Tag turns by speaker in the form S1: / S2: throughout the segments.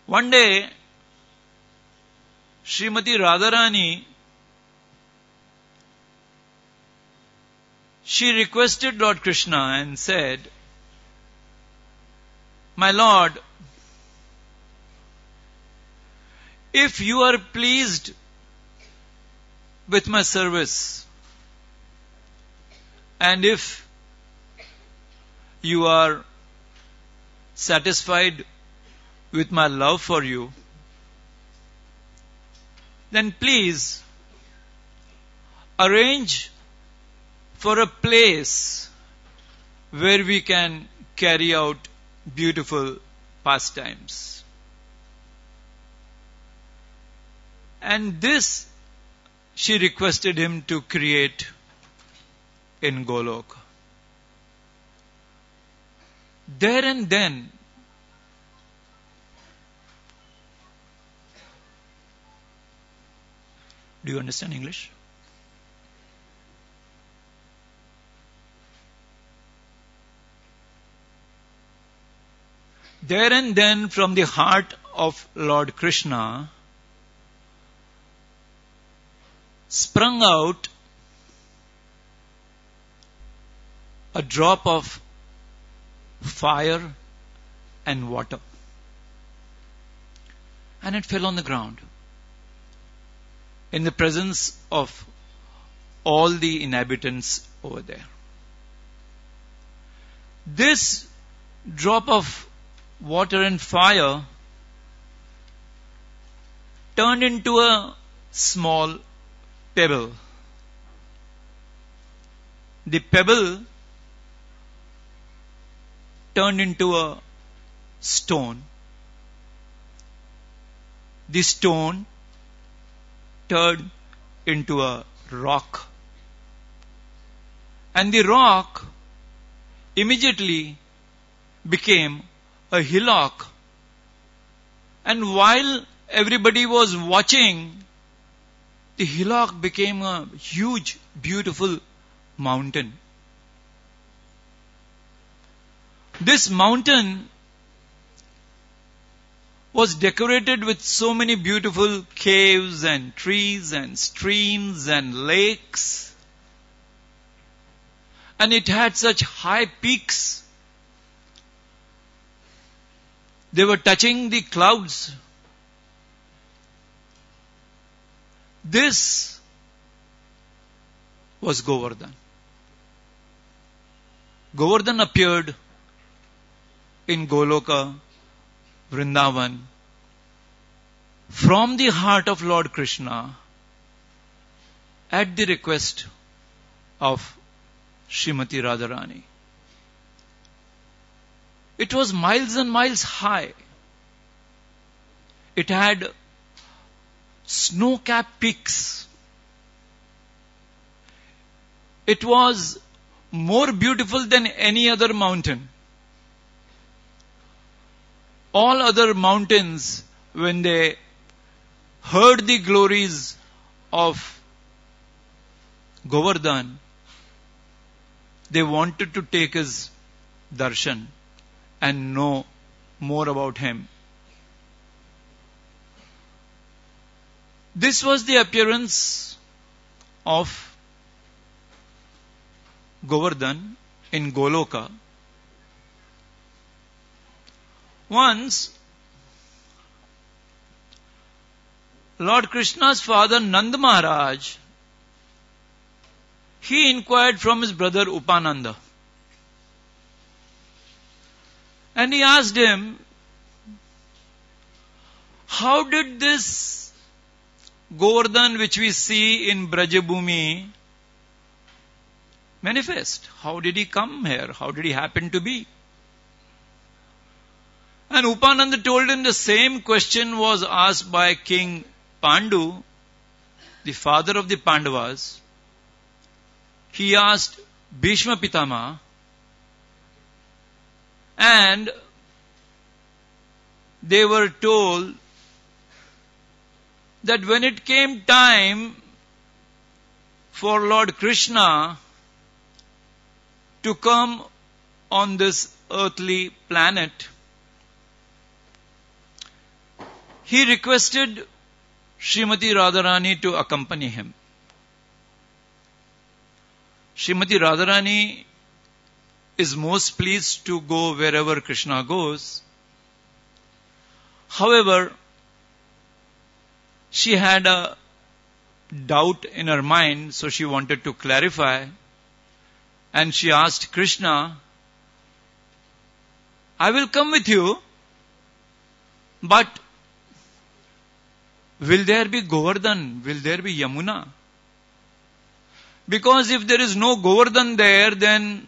S1: One day, Srimati Radharani, she requested Lord Krishna and said, "My Lord, if you are pleased with my service, and if you are satisfied with my love for you, then please arrange for a place where we can carry out beautiful pastimes." And this she requested him to create in Goloka. There and then, do you understand English? There and then, from the heart of Lord Krishna, sprung out a drop of fire and water. And it fell on the ground in the presence of all the inhabitants over there. This drop of water and fire turned into a small pebble. The pebble turned into a stone. The stone turned into a rock. And the rock immediately became a hillock. And while everybody was watching, the hillock became a huge, beautiful mountain. This mountain was decorated with so many beautiful caves and trees and streams and lakes. And it had such high peaks. They were touching the clouds. This was Govardhan. Govardhan appeared in Goloka, Vrindavan, from the heart of Lord Krishna at the request of Srimati Radharani. It was miles and miles high. It had snow-capped peaks. It was more beautiful than any other mountain. All other mountains, when they heard the glories of Govardhan, they wanted to take his darshan and know more about him. This was the appearance of Govardhan in Goloka. Once, Lord Krishna's father Nanda Maharaj, he inquired from his brother Upananda. And he asked him, how did this Govardhan which we see in Brajabhumi manifest? How did he come here? How did he happen to be? And Upananda told him the same question was asked by King Pandu, the father of the Pandavas. He asked Bhishma Pitama, and they were told that when it came time for Lord Krishna to come on this earthly planet, he requested Srimati Radharani to accompany him. Srimati Radharani is most pleased to go wherever Krishna goes. However, she had a doubt in her mind, so she wanted to clarify. And she asked Krishna, I will come with you, but will there be Govardhan? Will there be Yamuna? Because if there is no Govardhan there, then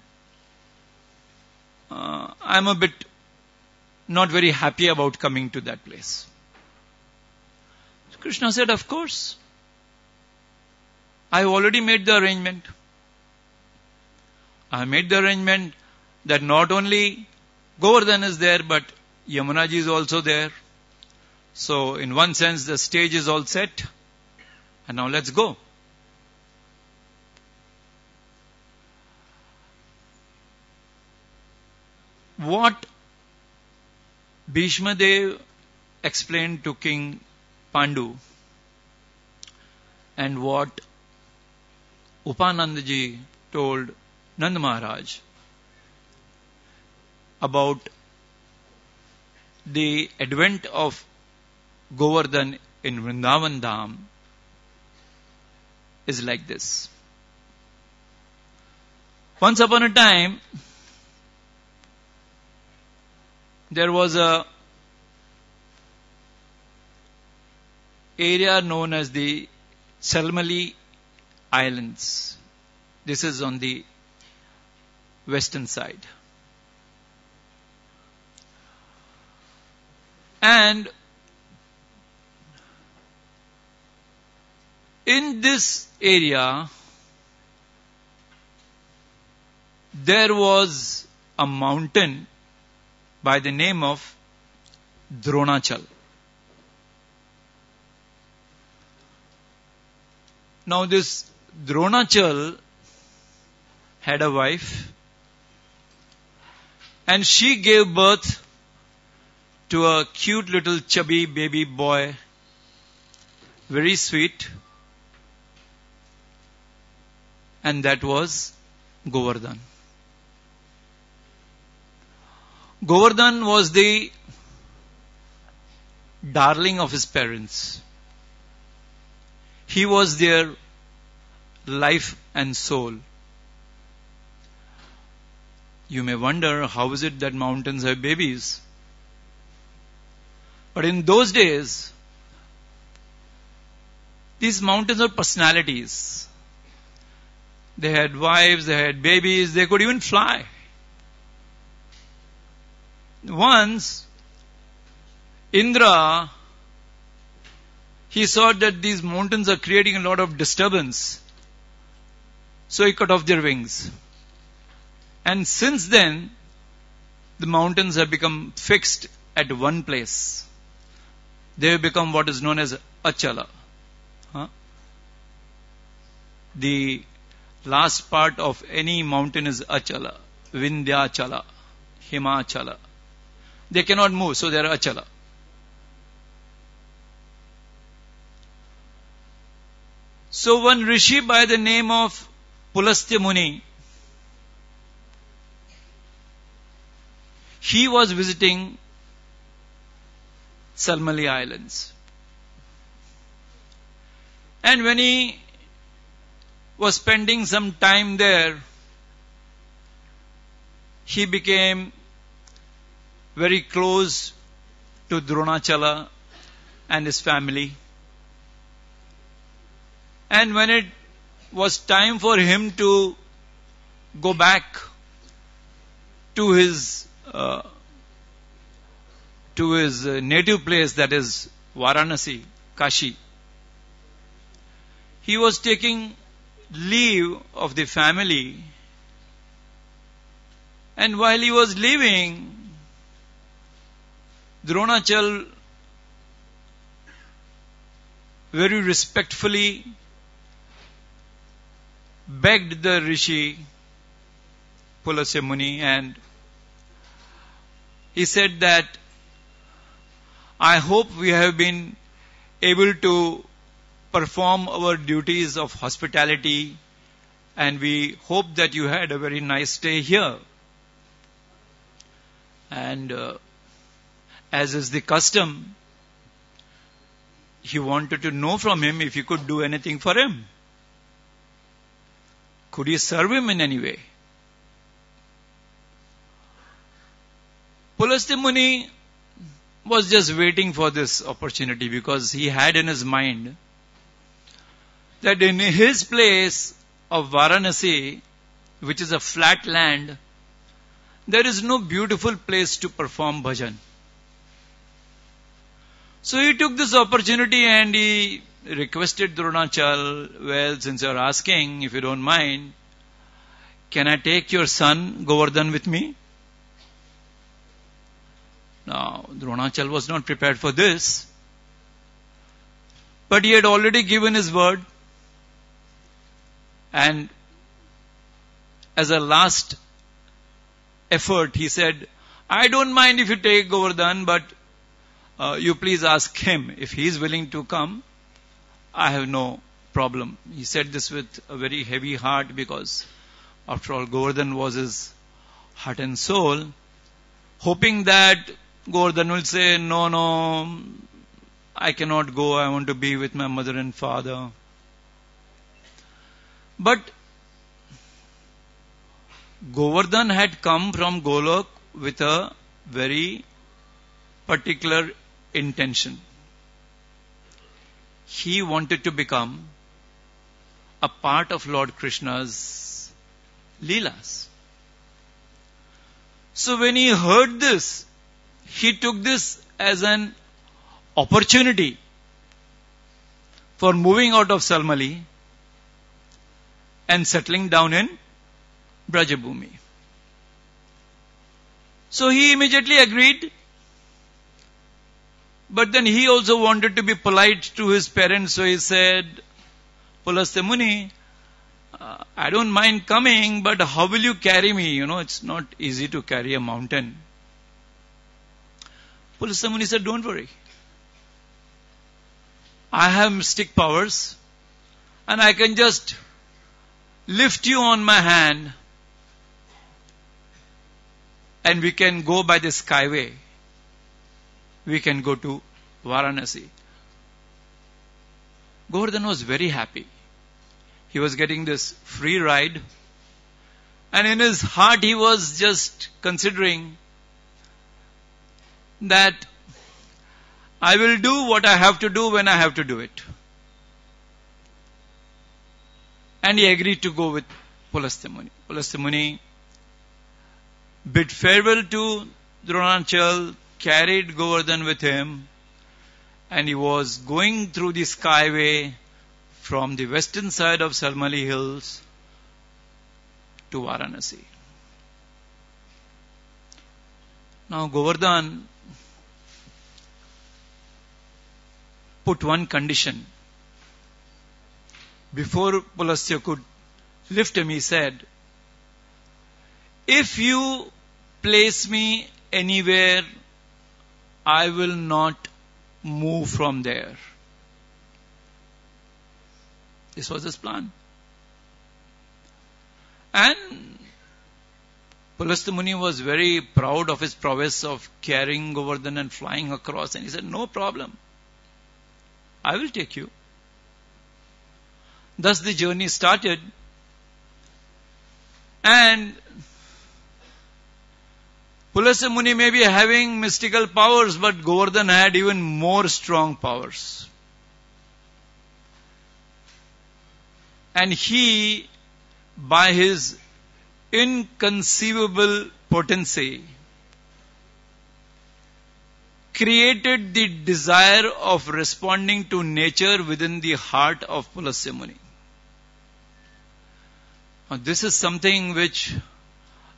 S1: I'm a bit not very happy about coming to that place. So Krishna said, of course. I have already made the arrangement. I have made the arrangement that not only Govardhan is there, but Yamunaji is also there. So in one sense, the stage is all set. And now let's go. What Bhishma Dev explained to King Pandu and what Upanandaji told Nand Maharaj about the advent of Govardhan in Vrindavan Dham is like this. Once upon a time, there was a area known as the Salmali Islands. This is on the western side. And in this area, there was a mountain by the name of Dronachal. Now this Dronachal had a wife, and she gave birth to a cute little chubby baby boy, very sweet, and that was Govardhan. Govardhan was the darling of his parents. He was their life and soul. You may wonder, how is it that mountains have babies? But in those days, these mountains were personalities. They had wives, they had babies, they could even fly. Once, Indra, he saw that these mountains are creating a lot of disturbance. So he cut off their wings. And since then, the mountains have become fixed at one place. They have become what is known as Achala. The last part of any mountain is Achala, Vindhyachala, Himachala. They cannot move, so they are Achala. So one rishi by the name of Pulastya Muni, he was visiting Salmali Islands. And when he was spending some time there, he became very close to Dronachala and his family. And when it was time for him to go back to his native place, that is Varanasi, Kashi, he was taking leave of the family, and while he was leaving, Dronachal very respectfully begged the rishi Pulasya Muni and he said that, I hope we have been able to perform our duties of hospitality, and we hope that you had a very nice stay here. And as is the custom, he wanted to know from him if he could do anything for him. Could he serve him in any way? Pulasthya Muni was just waiting for this opportunity, because he had in his mind that in his place of Varanasi, which is a flat land, there is no beautiful place to perform bhajan. So he took this opportunity and he requested Dronachal, well, since you are asking, if you don't mind, can I take your son Govardhan with me? Now, Dronachal was not prepared for this, but he had already given his word, and as a last effort, he said, I don't mind if you take Govardhan, but you please ask him if he is willing to come. I have no problem. He said this with a very heavy heart, because after all, Govardhan was his heart and soul, hoping that Govardhan will say, no, I cannot go, I want to be with my mother and father. But Govardhan had come from Golok with a very particular intention. He wanted to become a part of Lord Krishna's Leelas. So when he heard this, he took this as an opportunity for moving out of Salmali and settling down in Brajabhumi. So he immediately agreed, but then he also wanted to be polite to his parents, so he said, Pulasthya Muni, I don't mind coming, but how will you carry me? It's not easy to carry a mountain. Pulasthya Muni said, don't worry. I have mystic powers, and I can just lift you on my hand, and we can go by the skyway. We can go to Varanasi. Govardhan was very happy. He was getting this free ride, and in his heart he was just considering that I will do what I have to do when I have to do it. And he agreed to go with Pulasthya Muni. Pulasthya Muni bid farewell to Dronachal, carried Govardhan with him, and he was going through the skyway from the western side of Salmali Hills to Varanasi. Now Govardhan put one condition. Before Pulasthya could lift him, he said, if you place me anywhere, I will not move from there. This was his plan. And Pulasthya Muni was very proud of his prowess of carrying Govardhan and flying across, and he said, no problem. I will take you. Thus the journey started, and Pulasthya Muni may be having mystical powers, but Govardhan had even more strong powers. And he, by his inconceivable potency, created the desire of responding to nature within the heart of Pulasthya Muni. Now, this is something which,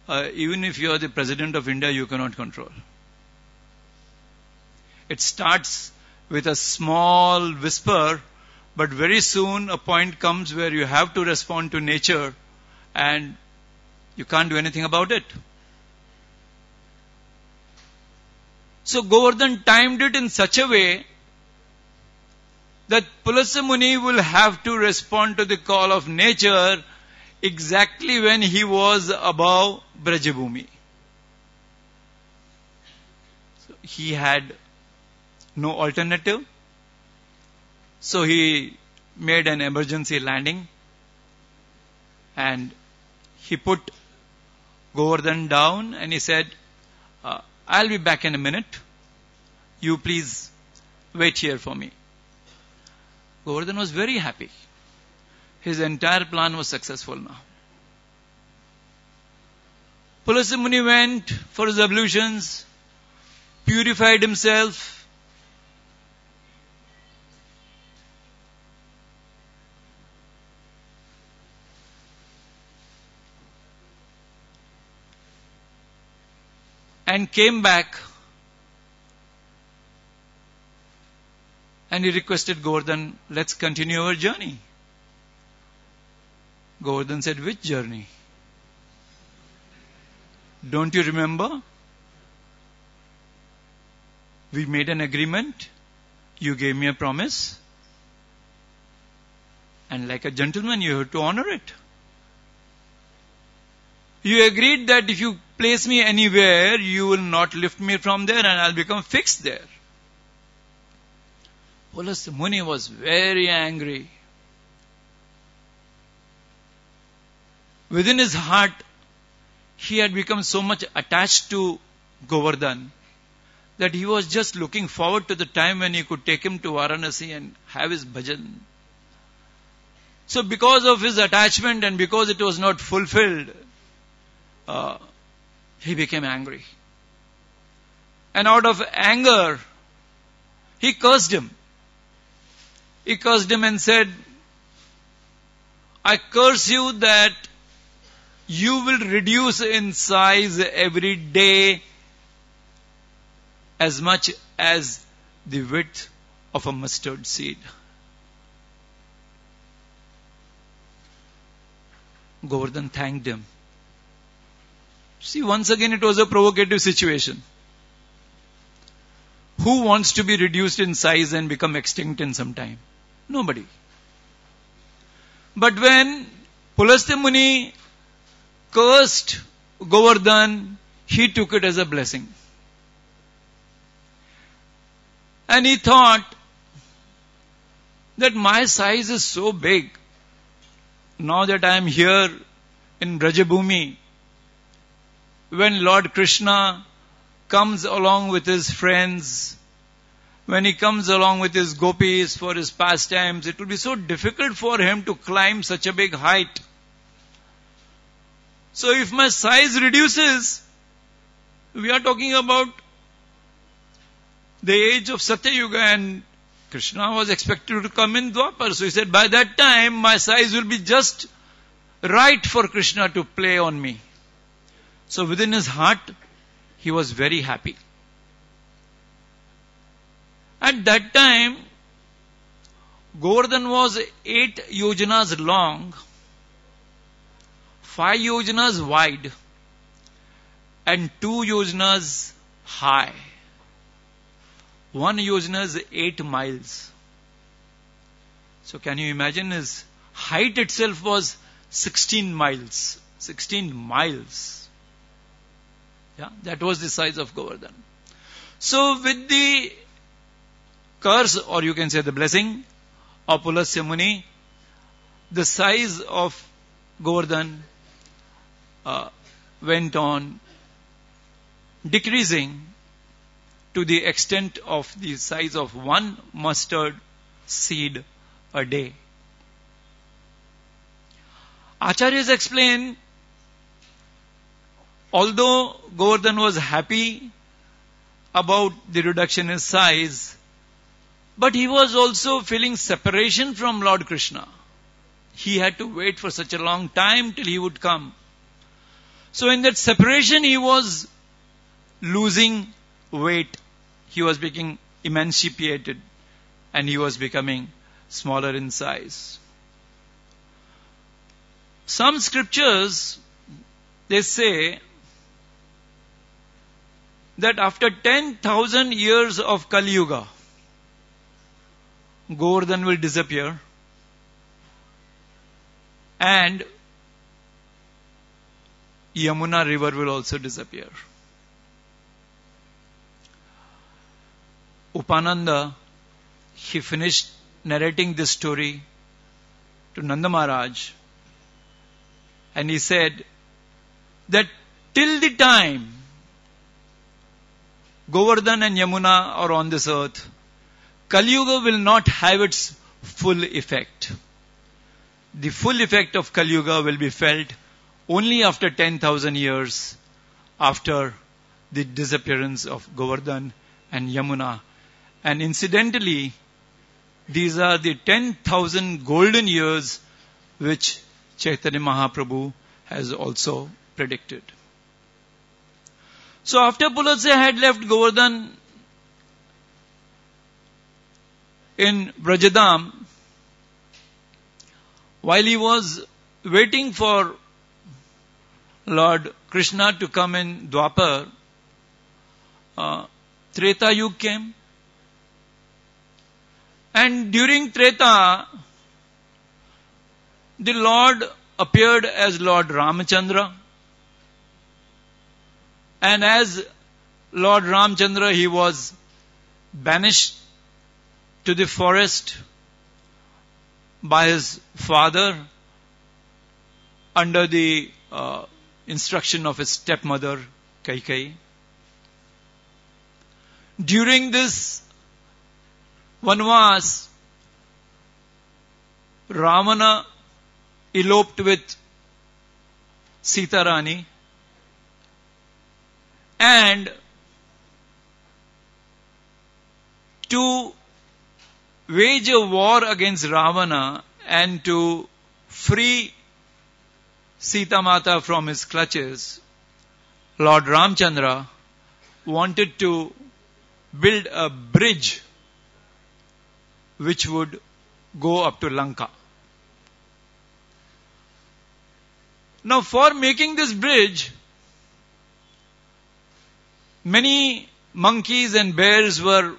S1: even if you are the President of India, you cannot control. It starts with a small whisper, but very soon a point comes where you have to respond to nature and you can't do anything about it. So Govardhan timed it in such a way that Pulastya Muni will have to respond to the call of nature exactly when he was above Brajabhumi. So he had no alternative. So he made an emergency landing and he put Govardhan down and he said, I'll be back in a minute. You please wait here for me. Govardhan was very happy. His entire plan was successful now. Pulastya Muni went for his ablutions, purified himself, and came back and he requested Govardhan, let's continue our journey. Govardhan said, which journey? Don't you remember? We made an agreement. You gave me a promise. And like a gentleman, you have to honor it. You agreed that if you place me anywhere, you will not lift me from there and I'll become fixed there. Pulastya Muni was very angry. Within his heart, he had become so much attached to Govardhan that he was just looking forward to the time when he could take him to Varanasi and have his bhajan. So because of his attachment and because it was not fulfilled, he became angry. And out of anger, he cursed him. He cursed him and said, I curse you that you will reduce in size every day as much as the width of a mustard seed. Govardhan thanked him. See, once again it was a provocative situation. Who wants to be reduced in size and become extinct in some time? Nobody. But when Pulastya Muni cursed Govardhan, he took it as a blessing. And he thought that my size is so big. Now that I am here in Brajabhumi, when Lord Krishna comes along with his friends, when he comes along with his gopis for his pastimes, it will be so difficult for him to climb such a big height. So if my size reduces, we are talking about the age of Satya Yuga, and Krishna was expected to come in Dwapar. So he said, by that time my size will be just right for Krishna to play on me. So within his heart, he was very happy. At that time, Govardhan was 8 yojanas long, 5 yojanas wide, and 2 yojanas high. 1 yojana is 8 miles. So can you imagine, his height itself was 16 miles. 16 miles. Yeah, that was the size of Govardhan. So with the curse, or you can say the blessing of Pulastya Muni, the size of Govardhan went on decreasing to the extent of the size of 1 mustard seed a day. Acharyas explain, although Govardhan was happy about the reduction in his size, but he was also feeling separation from Lord Krishna. He had to wait for such a long time till he would come. So in that separation, he was losing weight. He was becoming emancipated and he was becoming smaller in size. Some scriptures, they say that after 10,000 years of Kali Yuga, Govardhan will disappear and Yamuna river will also disappear. Upananda, he finished narrating this story to Nanda Maharaj, and he said that till the time Govardhan and Yamuna are on this earth, Kali Yuga will not have its full effect. The full effect of Kali Yuga will be felt only after 10,000 years after the disappearance of Govardhan and Yamuna. And incidentally, these are the 10,000 golden years which Chaitanya Mahaprabhu has also predicted. So after Pulatse had left Govardhan in Brajadam, while he was waiting for Lord Krishna to come in Dwapar, Treta Yuga came. And during Treta, the Lord appeared as Lord Ramachandra. And as Lord Ramachandra, he was banished to the forest by his father under the instruction of his stepmother, Kaikeyi. During this Vanvas, Ravana eloped with Sita Rani, and to wage a war against Ravana and to free Sita Mata from his clutches, Lord Ramchandra wanted to build a bridge which would go up to Lanka. Now, for making this bridge, many monkeys and bears were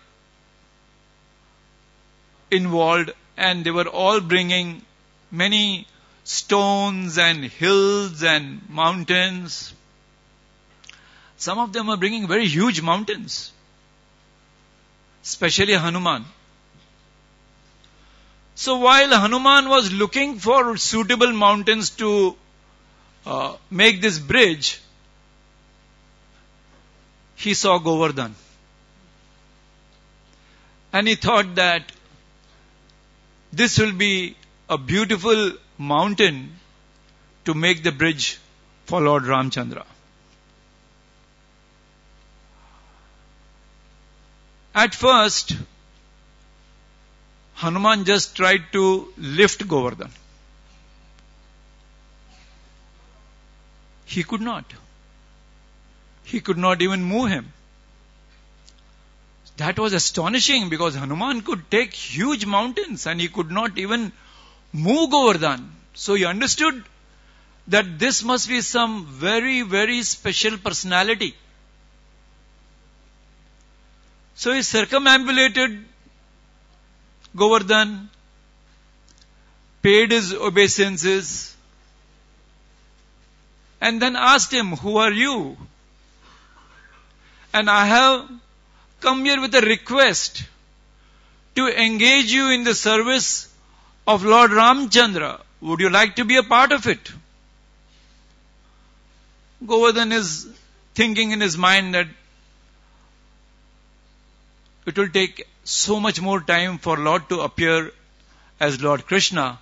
S1: involved, and they were all bringing many stones and hills and mountains. Some of them were bringing very huge mountains, especially Hanuman. So while Hanuman was looking for suitable mountains to make this bridge, he saw Govardhan. And he thought that this will be a beautiful mountain to make the bridge for Lord Ramchandra. At first, Hanuman just tried to lift Govardhan. He could not. He could not even move him. That was astonishing, because Hanuman could take huge mountains and he could not even move Govardhan. So he understood that this must be some very, very special personality. So he circumambulated Govardhan, paid his obeisances, and then asked him, "Who are you? And I have come here with a request to engage you in the service of Lord Ramchandra. Would you like to be a part of it?" Govardhan is thinking in his mind that it will take so much more time for Lord to appear as Lord Krishna.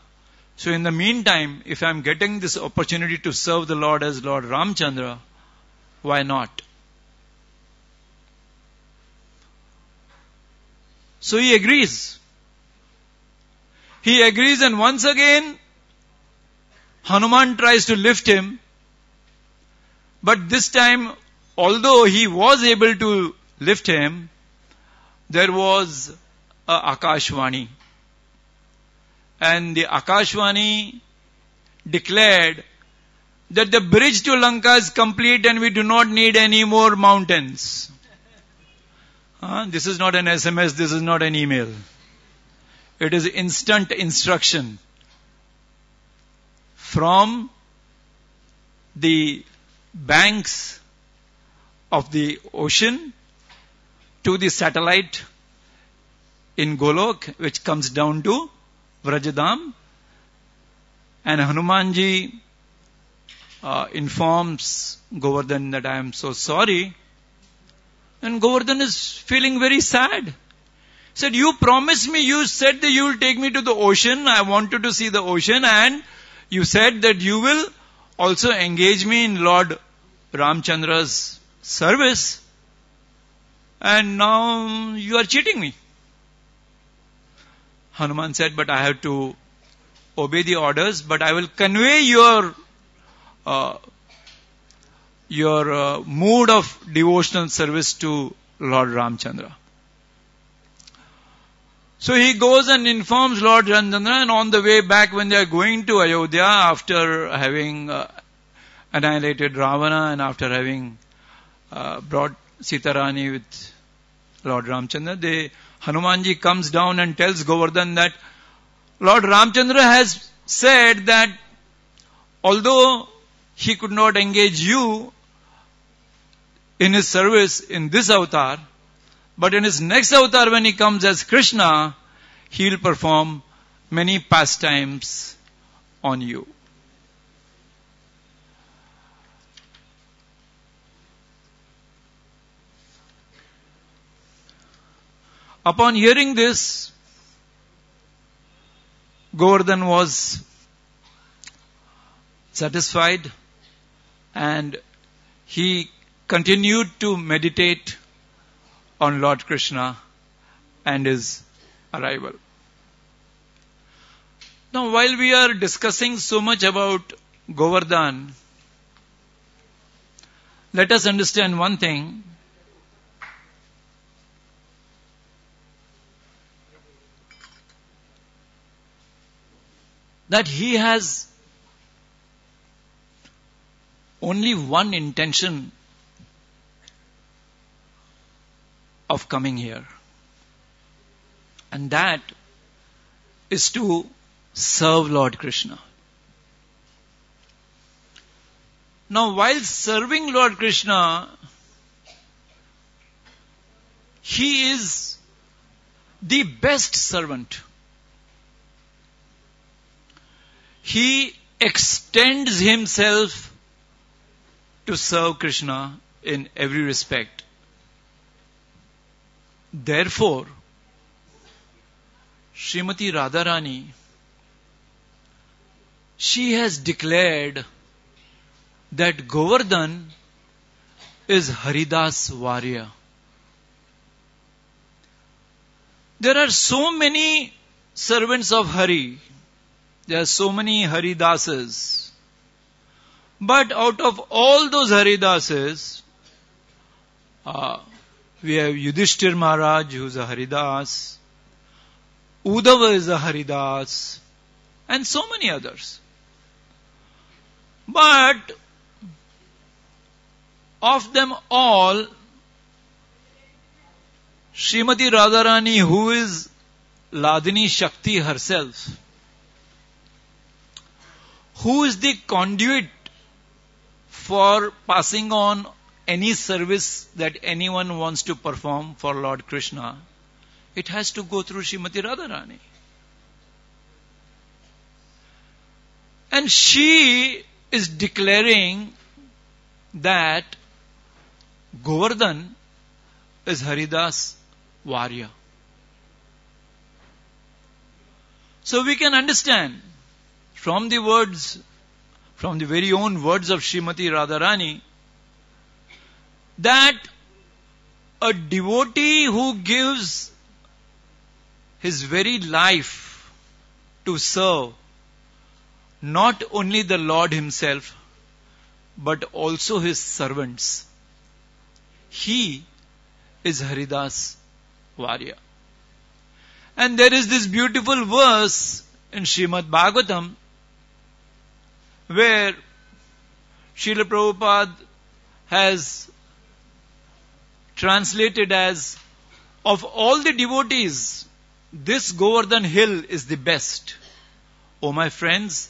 S1: So in the meantime, if I am getting this opportunity to serve the Lord as Lord Ramchandra, why not? So he agrees. He agrees, and once again, Hanuman tries to lift him. But this time, although he was able to lift him, there was a Akashvani. And the Akashvani declared that the bridge to Lanka is complete and we do not need any more mountains. This is not an SMS, this is not an email. It is instant instruction from the banks of the ocean to the satellite in Golok, which comes down to Vrajadam. And Hanumanji informs Govardhan that I am so sorry. And Govardhan is feeling very sad. Said, you promised me, you said that you will take me to the ocean. I wanted to see the ocean, and you said that you will also engage me in Lord Ramchandra's service. And now you are cheating me. Hanuman said, but I have to obey the orders, but I will convey your mood of devotional service to Lord Ramchandra. So he goes and informs Lord Ramchandra, and on the way back when they are going to Ayodhya, after having annihilated Ravana and after having brought Sita Rani with Lord Ramchandra, Hanumanji comes down and tells Govardhan that Lord Ramchandra has said that although he could not engage you in his service in this avatar, but in his next avatar when he comes as Krishna, he will perform many pastimes on you. Upon hearing this, Govardhan was satisfied and he continued to meditate on Lord Krishna and his arrival. Now, while we are discussing so much about Govardhan, let us understand one thing. That he has only one intention of coming here. And that is to serve Lord Krishna. Now, while serving Lord Krishna, he is the best servant. He extends himself to serve Krishna in every respect. Therefore, Srimati Radharani, she has declared that Govardhan is Haridas Varya. There are so many servants of Hari. There are so many Haridasas. But out of all those Haridasas, we have Yudhishthir Maharaj, who is a Haridas. Uddhava is a Haridas. And so many others. But of them all, Srimati Radharani, who is Ladini Shakti herself, who is the conduit for passing on any service that anyone wants to perform for Lord Krishna, it has to go through Srimati Radharani. And she is declaring that Govardhan is Haridas Varya. So we can understand from the words, from the very own words of Srimati Radharani, that a devotee who gives his very life to serve not only the Lord himself, but also his servants, he is Haridas Varya. And there is this beautiful verse in Srimad Bhagavatam where Srila Prabhupada has translated as Of all the devotees, this Govardhan hill is the best. O my friends,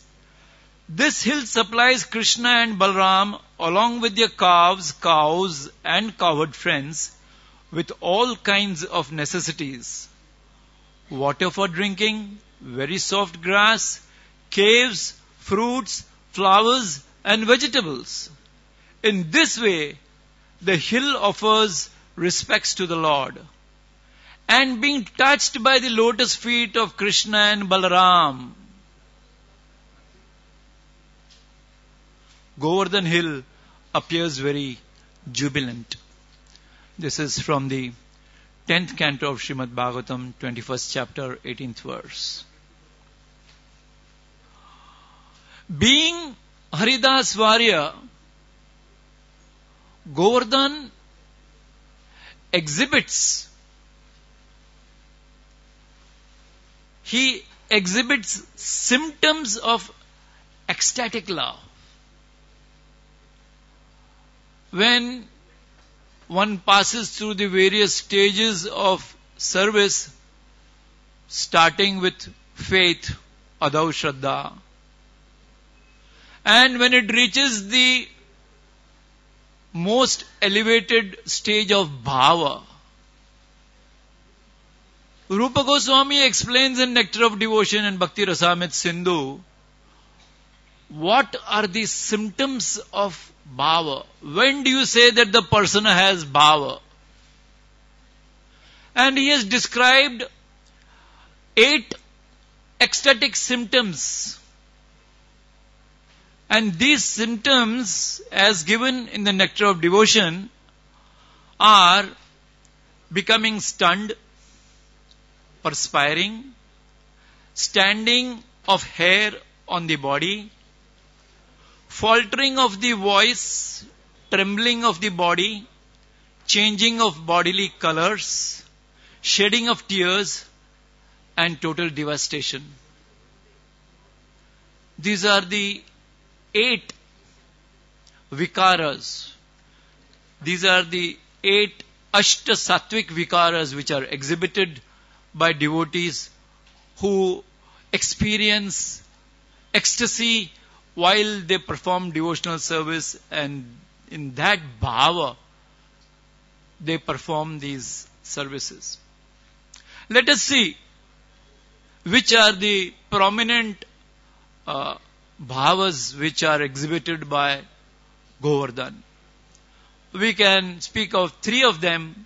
S1: this hill supplies Krishna and Balaram along with their calves, cows and cowherd friends with all kinds of necessities. Water for drinking, very soft grass, caves, fruits, flowers and vegetables. In this way, the hill offers respects to the Lord. And being touched by the lotus feet of Krishna and Balaram, Govardhan hill appears very jubilant. This is from the 10th canto of Srimad Bhagavatam, 21st chapter, 18th verse. Being Haridas Varya, Govardhan exhibits symptoms of ecstatic love. When one passes through the various stages of service, starting with faith, Adau Shraddha, and when it reaches the most elevated stage of Bhava, Rupa Goswami explains in Nectar of Devotion and Bhakti Rasamrita Sindhu what are the symptoms of Bhava. When do you say that the person has Bhava? And he has described 8 ecstatic symptoms. And these symptoms, as given in the Nectar of Devotion, are becoming stunned, perspiring, standing of hair on the body, faltering of the voice, trembling of the body, changing of bodily colors, shedding of tears, and total devastation. These are the 8 vikaras. These are the 8 Ashta Sattvic vikaras which are exhibited by devotees who experience ecstasy while they perform devotional service, and in that bhava they perform these services. Let us see which are the prominent bhavas which are exhibited by Govardhan. We can speak of 3 of them.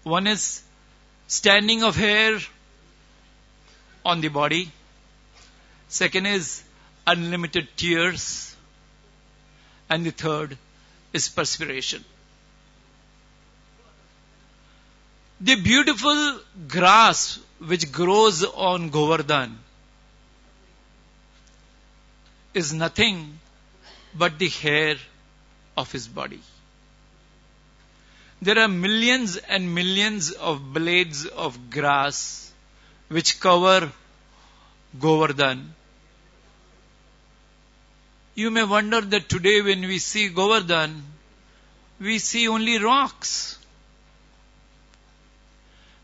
S1: One is standing of hair on the body. Second is unlimited tears. And the third is perspiration. The beautiful grass which grows on Govardhan is nothing but the hair of his body. There are millions and millions of blades of grass which cover Govardhan. You may wonder that today when we see Govardhan, we see only rocks.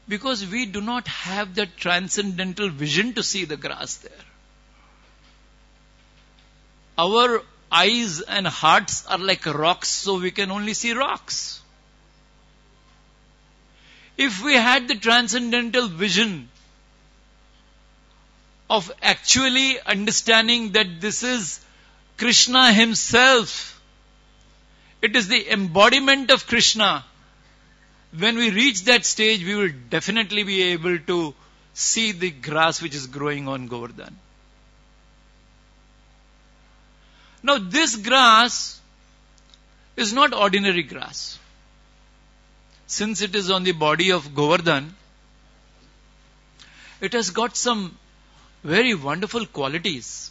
S1: Because we do not have that transcendental vision to see the grass there. Our eyes and hearts are like rocks, so we can only see rocks. If we had the transcendental vision of actually understanding that this is Krishna himself, it is the embodiment of Krishna, when we reach that stage, we will definitely be able to see the grass which is growing on Govardhan. Now, this grass is not ordinary grass. Since it is on the body of Govardhan, it has got some very wonderful qualities.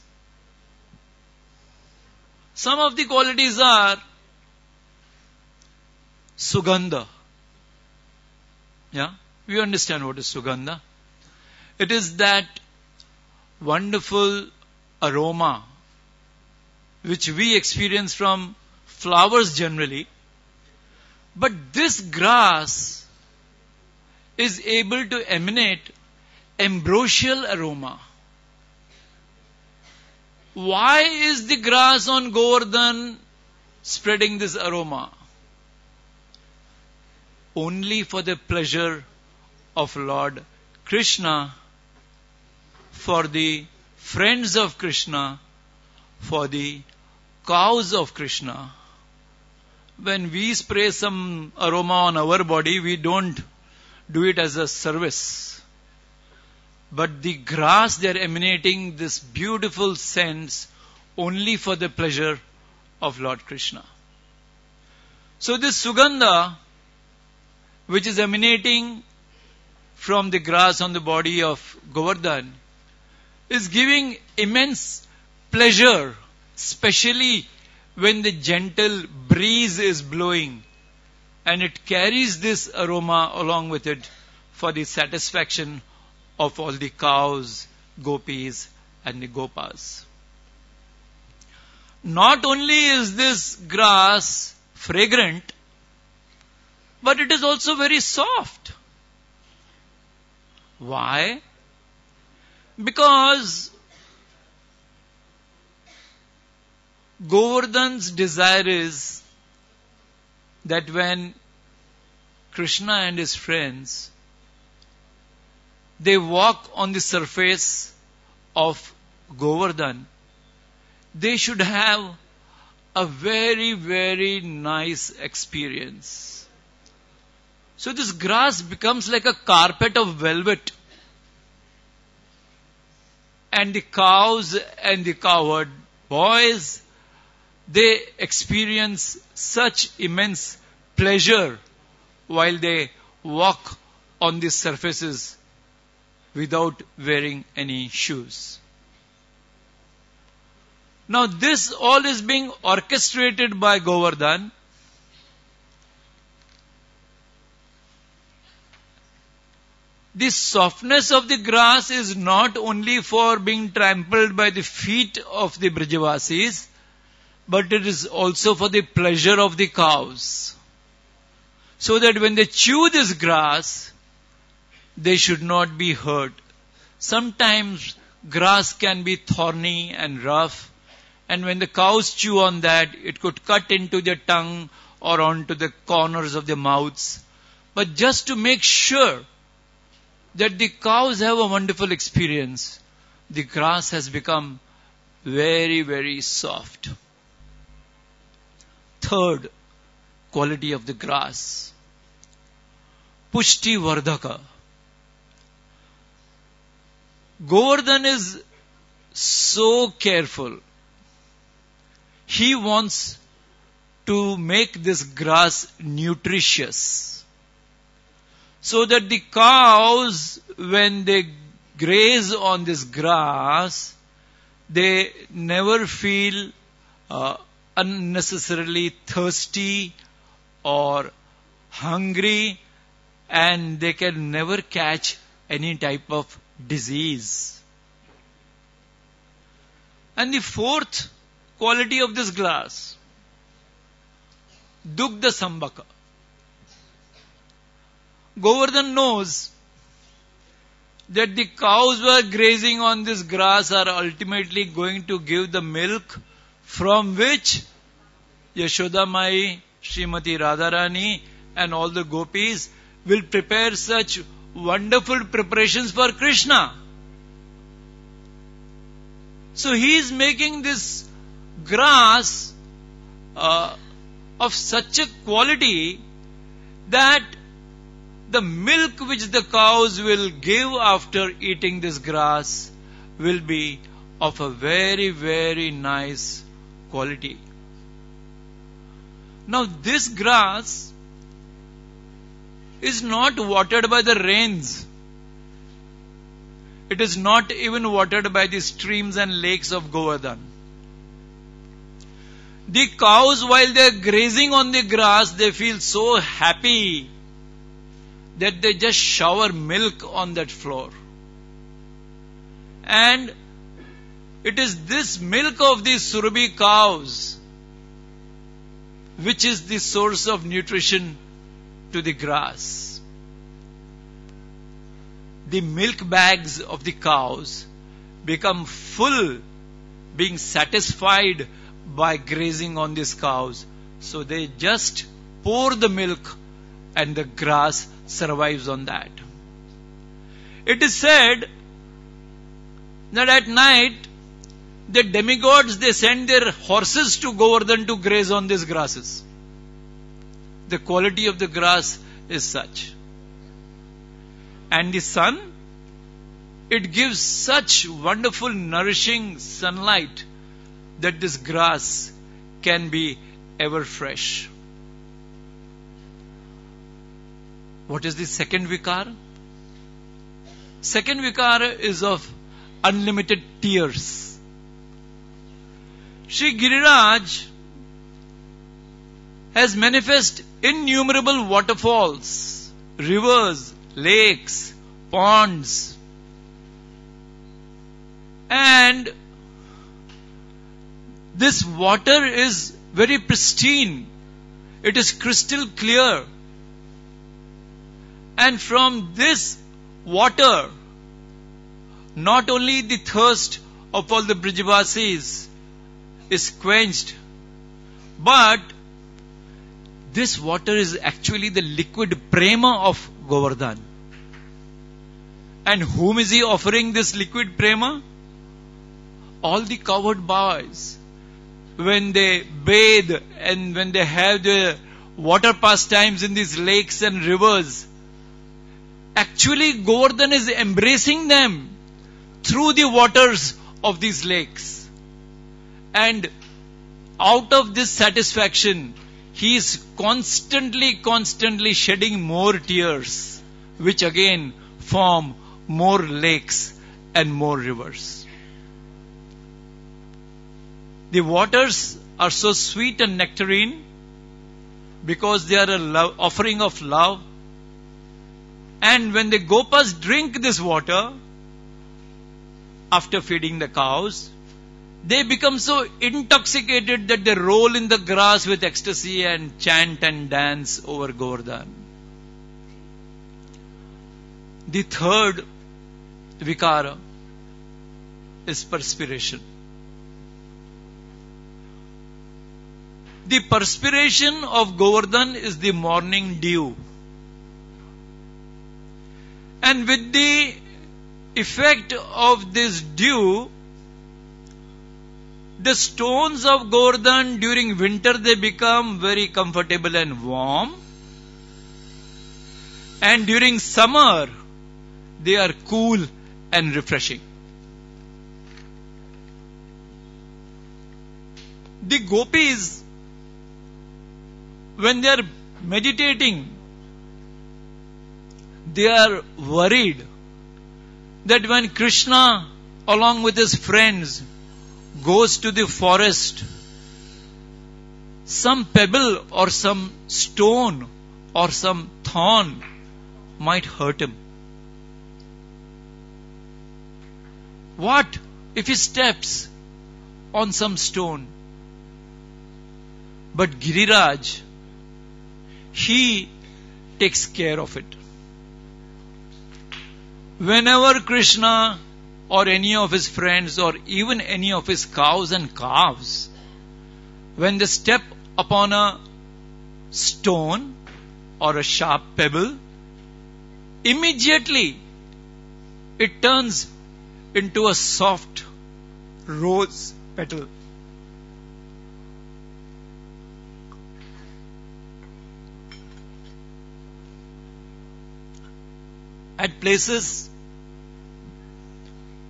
S1: Some of the qualities are Sugandha. Yeah, we understand what is Sugandha. It is that wonderful aroma which we experience from flowers generally. But this grass is able to emanate ambrosial aroma. Why is the grass on Govardhan spreading this aroma? Only for the pleasure of Lord Krishna, for the friends of Krishna, for the cows of Krishna. When we spray some aroma on our body, we don't do it as a service. But the grass, they are emanating this beautiful scents only for the pleasure of Lord Krishna. So this Sugandha, which is emanating from the grass on the body of Govardhan, is giving immense pleasure, especially when the gentle breeze is blowing and it carries this aroma along with it for the satisfaction of all the cows, gopis and the gopas. Not only is this grass fragrant, but it is also very soft. Why? Because Govardhan's desire is that when Krishna and his friends, they walk on the surface of Govardhan, they should have a very, very nice experience. So this grass becomes like a carpet of velvet. And the cows and the cowherd boys, they experience such immense pleasure while they walk on these surfaces without wearing any shoes. Now this all is being orchestrated by Govardhan. The softness of the grass is not only for being trampled by the feet of the Brajavasis, but it is also for the pleasure of the cows. So that when they chew this grass, they should not be hurt. Sometimes grass can be thorny and rough, and when the cows chew on that, it could cut into their tongue or onto the corners of their mouths. But just to make sure that the cows have a wonderful experience, the grass has become very, very soft. Third quality of the grass, Pushti Vardhaka. Govardhan is so careful. He wants to make this grass nutritious, so that the cows, when they graze on this grass, they never feel unnecessarily thirsty or hungry, and they can never catch any type of disease. And the fourth quality of this grass, Dugdha Sambhaka. Govardhan knows that the cows who are grazing on this grass are ultimately going to give the milk from which Yashoda Mai, Srimati Radharani and all the gopis will prepare such wonderful preparations for Krishna. So he is making this grass of such a quality that the milk which the cows will give after eating this grass will be of a very, very nice quality. Now this grass is not watered by the rains. It is not even watered by the streams and lakes of Govardhan. The cows, while they are grazing on the grass, they feel so happy that they just shower milk on that floor. And it is this milk of these Surabhi cows which is the source of nutrition to the grass. the milk bags of the cows become full, being satisfied by grazing on these cows. So they just pour the milk and the grass survives on that. It is said that at night, the demigods, they send their horses to Govardhan to graze on these grasses. The quality of the grass is such. And the sun, it gives such wonderful nourishing sunlight that this grass can be ever fresh. What is the second vikara? Second vikara is of unlimited tears. Sri Giriraj has manifested innumerable waterfalls, rivers, lakes, ponds, and this water is very pristine. It is crystal clear. And from this water, not only the thirst of all the Brijavasis is quenched, but this water is actually the liquid prema of Govardhan. And whom is he offering this liquid prema? All the cowherd boys. When they bathe and when they have the water pastimes in these lakes and rivers, actually Govardhan is embracing them through the waters of these lakes. And out of this satisfaction, he is constantly shedding more tears, which again form more lakes and more rivers. The waters are so sweet and nectarine because they are an offering of love. And when the gopas drink this water, after feeding the cows, they become so intoxicated that they roll in the grass with ecstasy and chant and dance over Govardhan. The third vikara is perspiration. The perspiration of Govardhan is the morning dew. And with the effect of this dew, the stones of Govardhan during winter, they become very comfortable and warm. And during summer, they are cool and refreshing. The gopis, when they are meditating, they are worried that when Krishna, along with his friends, goes to the forest, some pebble or some stone or some thorn might hurt him. What if he steps on some stone? But Giriraj, he takes care of it. Whenever Krishna or any of his friends or even any of his cows and calves, when they step upon a stone or a sharp pebble, immediately it turns into a soft rose petal. At places,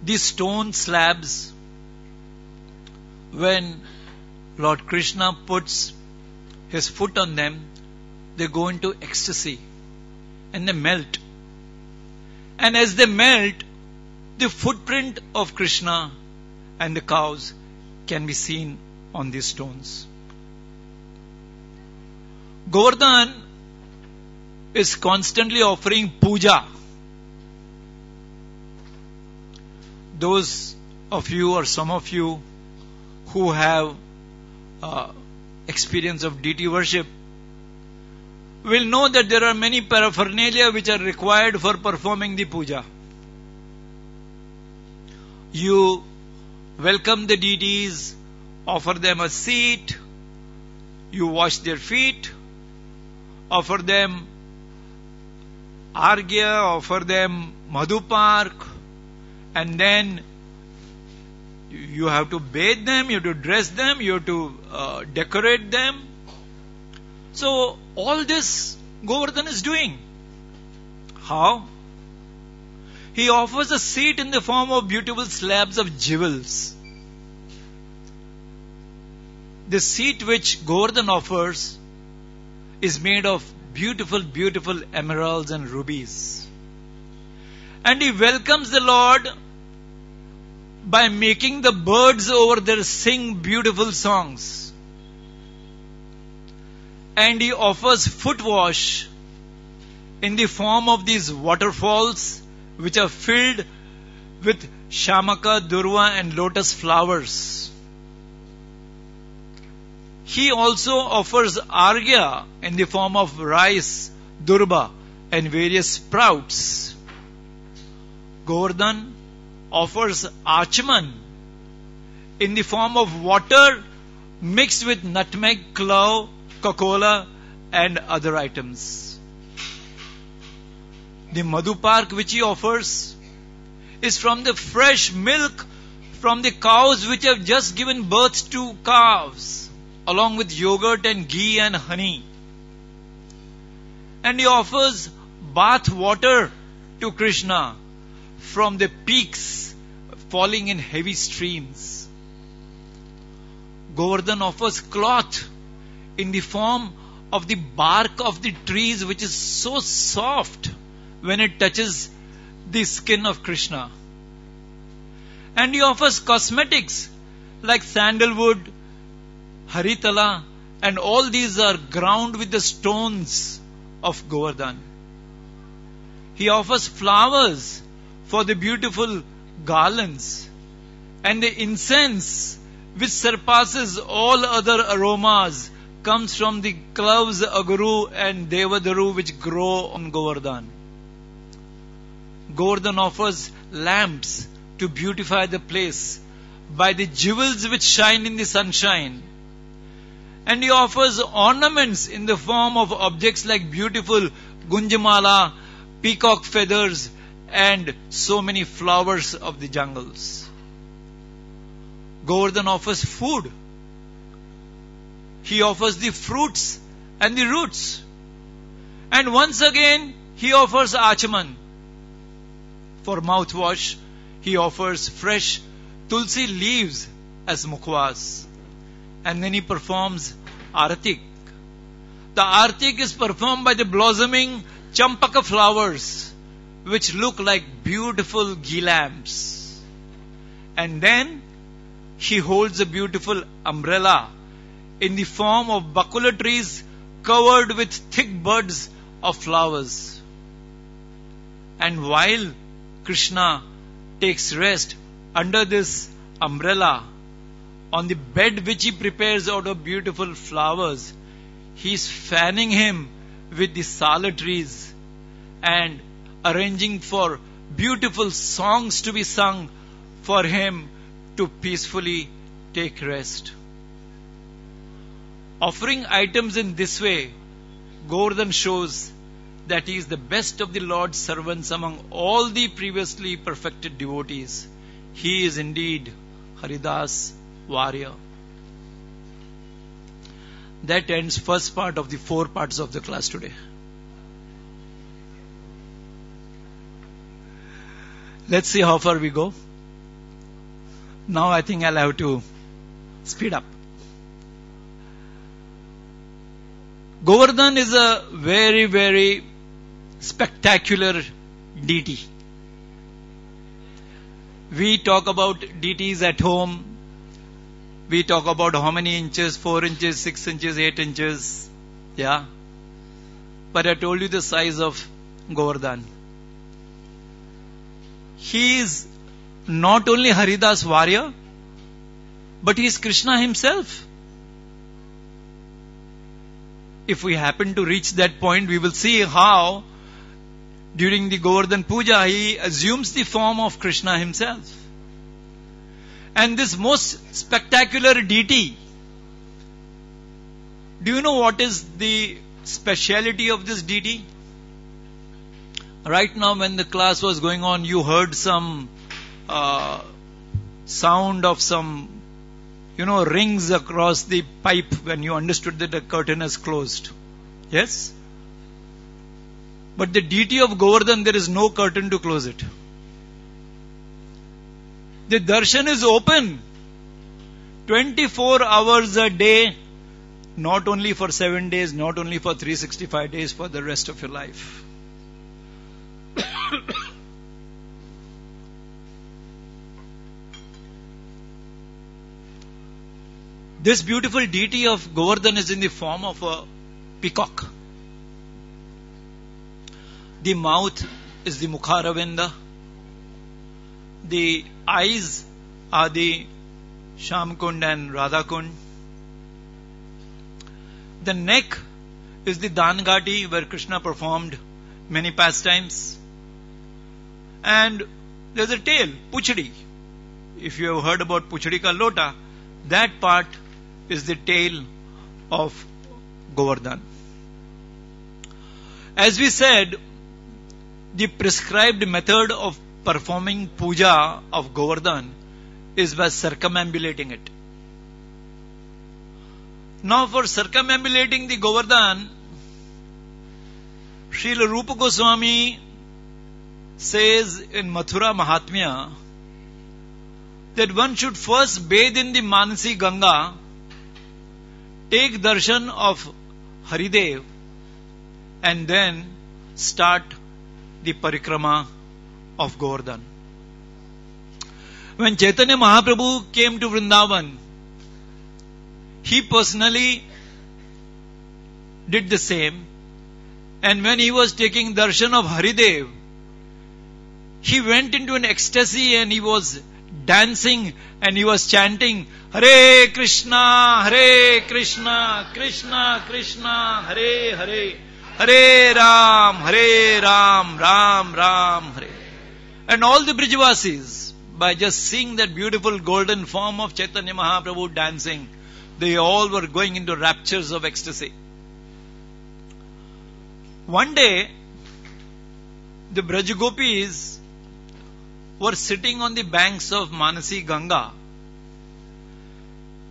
S1: these stone slabs, when Lord Krishna puts his foot on them, they go into ecstasy and they melt. And as they melt, the footprint of Krishna and the cows can be seen on these stones. Govardhan is constantly offering puja. Those of you or some of you who have experience of deity worship will know that there are many paraphernalia which are required for performing the puja. You welcome the deities, offer them a seat, you wash their feet, offer them argya, offer them madhupark, and then you have to bathe them, you have to dress them, you have to decorate them. So all this Govardhan is doing. How? He offers a seat in the form of beautiful slabs of jewels. The seat which Govardhan offers is made of beautiful, beautiful emeralds and rubies. And he welcomes the Lord by making the birds over there sing beautiful songs. And he offers foot wash in the form of these waterfalls which are filled with shamaka, durva and lotus flowers. He also offers argya in the form of rice, durba and various sprouts. Govardhan offers achman in the form of water mixed with nutmeg, clove, cocoa and other items. The madhupark which he offers is from the fresh milk from the cows which have just given birth to calves, along with yogurt and ghee and honey. And he offers bath water to Krishna from the peaks falling in heavy streams. Govardhan offers cloth in the form of the bark of the trees which is so soft when it touches the skin of Krishna. And he offers cosmetics like sandalwood, haritala, and all these are ground with the stones of Govardhan. He offers flowers for the beautiful garlands, and the incense which surpasses all other aromas comes from the cloves, aguru and devadaru which grow on Govardhan. Govardhan offers lamps to beautify the place by the jewels which shine in the sunshine. And he offers ornaments in the form of objects like beautiful gunjamala, peacock feathers, and so many flowers of the jungles. Govardhan offers food. He offers the fruits and the roots. And once again, he offers achaman. For mouthwash, he offers fresh tulsi leaves as mukhwas. And then he performs artik. The artik is performed by the blossoming champaka flowers, which look like beautiful ghee lamps. And then he holds a beautiful umbrella in the form of bakula trees covered with thick buds of flowers. And while Krishna takes rest under this umbrella, on the bed which he prepares out of beautiful flowers, he is fanning him with the sala trees and arranging for beautiful songs to be sung for him to peacefully take rest. Offering items in this way, Govardhan shows that he is the best of the Lord's servants among all the previously perfected devotees. He is indeed Haridas warrior. That ends first part of the 4 parts of the class today. Let's see how far we go. Now I think I'll have to speed up. Govardhan is a very, very spectacular deity. We talk about deities at home. We talk about how many inches, 4 inches, 6 inches, 8 inches. Yeah. But I told you the size of Govardhan. He is not only Haridas warrior, but he is Krishna himself. If we happen to reach that point, we will see how during the Govardhan Puja, he assumes the form of Krishna himself. And this most spectacular deity, do you know what is the speciality of this deity? Right now when the class was going on, you heard some sound of some, rings across the pipe when you understood that the curtain is closed. Yes? But the deity of Govardhan, there is no curtain to close it. The darshan is open 24 hours a day, not only for 7 days, not only for 365 days, for the rest of your life. This beautiful deity of Govardhan is in the form of a peacock. The mouth is the Mukharavinda. The eyes are the Shamkund and Radhakund. The neck is the Dangati, where Krishna performed many pastimes. And there's a tail, Puchdi. If you have heard about Puchdi ka lota, that part is the tail of Govardhan. As we said, the prescribed method of performing puja of Govardhan is by circumambulating it. Now for circumambulating the Govardhan, Srila Rupa Goswami says in Mathura Mahatmya that one should first bathe in the Manasi Ganga, take darshan of Haridev, and then start the parikrama of Govardhan. When Chaitanya Mahaprabhu came to Vrindavan, he personally did the same, and when he was taking darshan of Haridev, he went into an ecstasy and he was dancing and he was chanting Hare Krishna, Hare Krishna, Krishna Krishna, Hare Hare, Hare Ram, Ram Ram, Hare. And all the Brijvasis, by just seeing that beautiful golden form of Chaitanya Mahaprabhu dancing, they all were going into raptures of ecstasy. One day, the Brajagopis were sitting on the banks of Manasi Ganga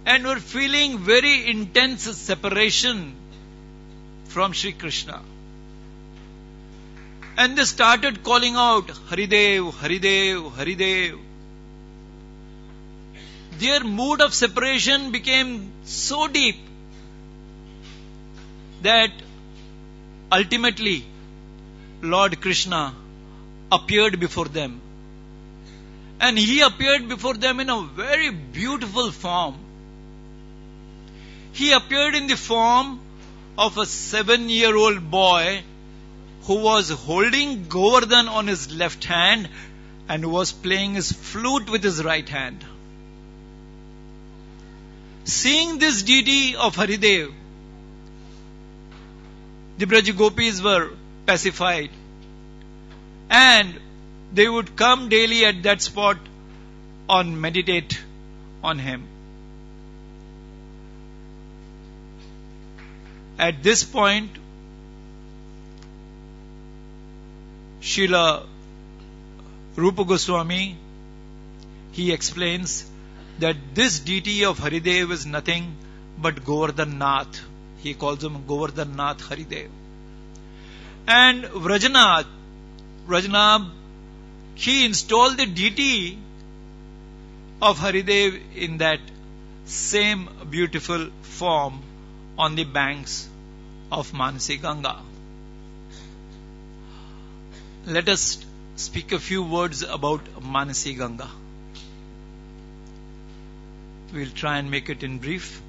S1: and were feeling very intense separation from Sri Krishna. And they started calling out, Haridev, Haridev, Haridev. Their mood of separation became so deep that ultimately Lord Krishna appeared before them. And he appeared before them in a very beautiful form. He appeared in the form of a 7-year-old boy who was holding Govardhan on his left hand and was playing his flute with his right hand. Seeing this deity of Haridev, the Brajagopis were pacified, and they would come daily at that spot and meditate on him. At this point, Srila Rupa Goswami, he explains that this deity of Haridev is nothing but Govardhan Nath. He calls him Govardhan Nath Haridev. And Vrajanath, he installed the deity of Haridev in that same beautiful form on the banks of Manasi Ganga. Let us speak a few words about Manasi Ganga. We'll try and make it in brief.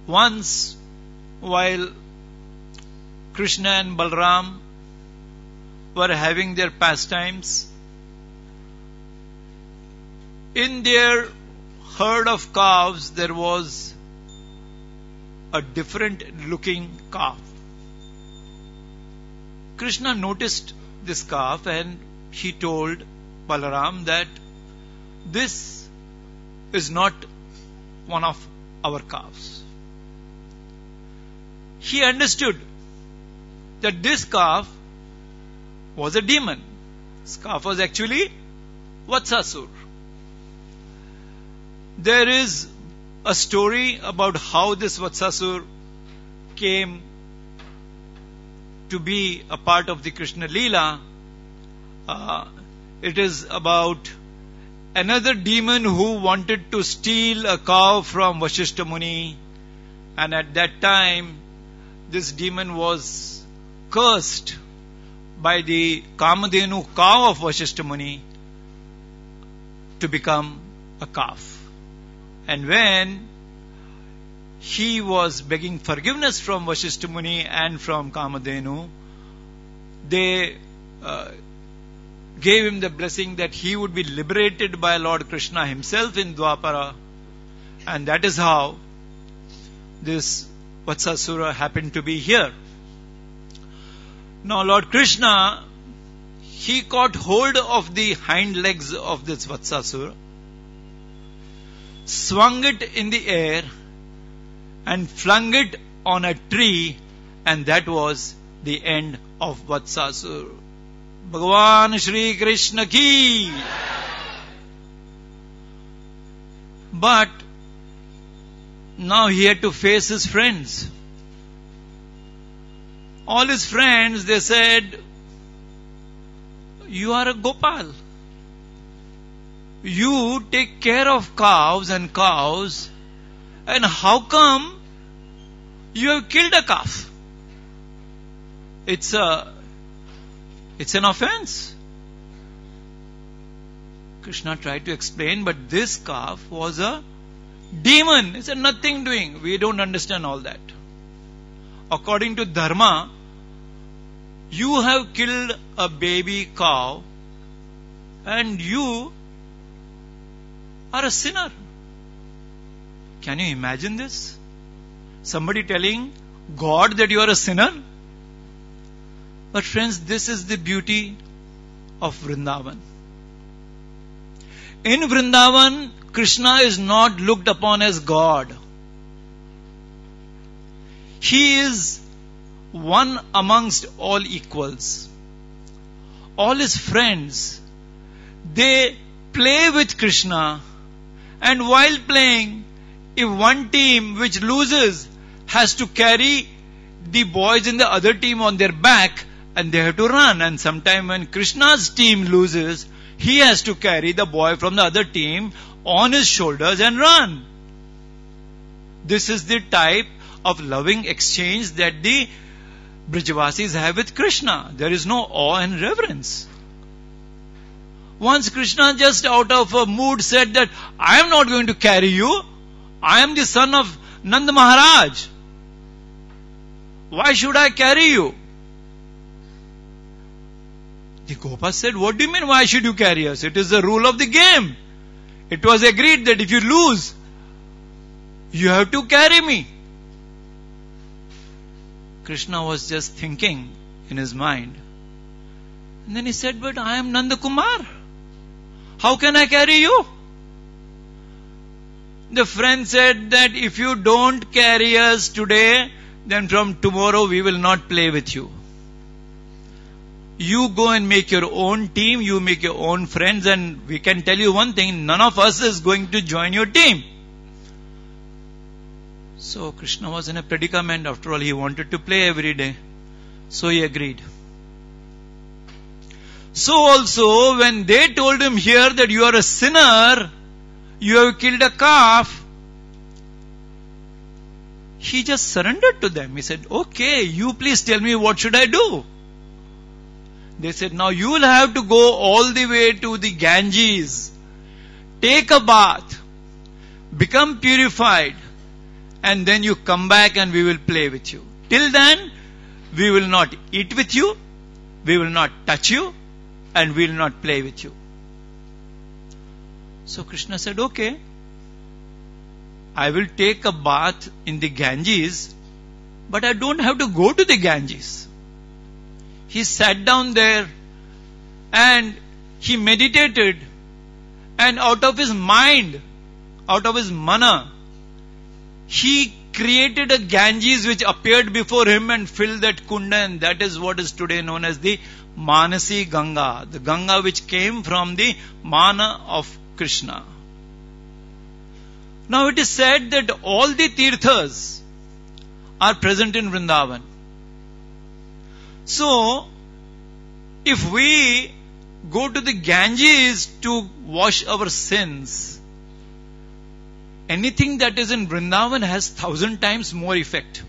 S1: Once, while Krishna and Balram were having their pastimes, in their herd of calves there was a different looking calf. Krishna noticed this calf and he told Balaram that this is not one of our calves. He understood that this calf was a demon. This calf was actually Vatsasur. There is a story about how this Vatsasur came to be a part of the Krishna Leela. It is about another demon who wanted to steal a cow from Vasishtha Muni, and at that time this demon was cursed by the Kamadhenu cow of Vasishtha Muni to become a calf. And when he was begging forgiveness from Vasishtha Muni and from Kamadhenu, they gave him the blessing that he would be liberated by Lord Krishna himself in Dwapara, and that is how this Vatsasura happened to be here. Now Lord Krishna, he caught hold of the hind legs of this Vatsasura, swung it in the air and flung it on a tree, and that was the end of Vatsasura. Bhagavan Shri Krishna ki. But now he had to face his friends. All his friends, they said, you are a Gopal. You take care of calves and cows, and how come you have killed a calf? It's an offense. Krishna tried to explain, but this calf was a demon. It's a nothing doing. We don't understand all that. According to Dharma, you have killed a baby cow and you are a sinner. Can you imagine this? Somebody telling God that you are a sinner? But friends, this is the beauty of Vrindavan. In Vrindavan, Krishna is not looked upon as God. He is one amongst all equals. All his friends, they play with Krishna, and while playing, if one team which loses has to carry the boys in the other team on their back, and they have to run, and sometime when Krishna's team loses, he has to carry the boy from the other team on his shoulders and run. This is the type of loving exchange that the Brijavasis have with Krishna. There is no awe and reverence. Once Krishna just out of a mood said that I am not going to carry you. I am the son of Nanda Maharaj. Why should I carry you? The Gopas said, what do you mean, why should you carry us? It is the rule of the game. It was agreed that if you lose, you have to carry me. Krishna was just thinking in his mind. And then he said, but I am Nanda Kumar. How can I carry you? The friend said that if you don't carry us today, then from tomorrow we will not play with you. You go and make your own team, you make your own friends, and we can tell you one thing, none of us is going to join your team. So Krishna was in a predicament. After all, he wanted to play every day. So he agreed. So also, when they told him here that you are a sinner, you have killed a calf, he just surrendered to them. He said, okay, you please tell me what should I do? They said, now you will have to go all the way to the Ganges, take a bath, become purified, and then you come back and we will play with you. Till then, we will not eat with you, we will not touch you, and we will not play with you. So Krishna said, okay, I will take a bath in the Ganges, but I don't have to go to the Ganges. He sat down there and he meditated, And out of his mind, out of his mana, he created a Ganges which appeared before him and filled that kunda, and that is what is today known as the Manasi Ganga, the Ganga which came from the mana of Krishna. Now it is said that all the tirthas are present in Vrindavan. So, if we go to the Ganges to wash our sins, anything that is in Vrindavan has 1,000 times more effect.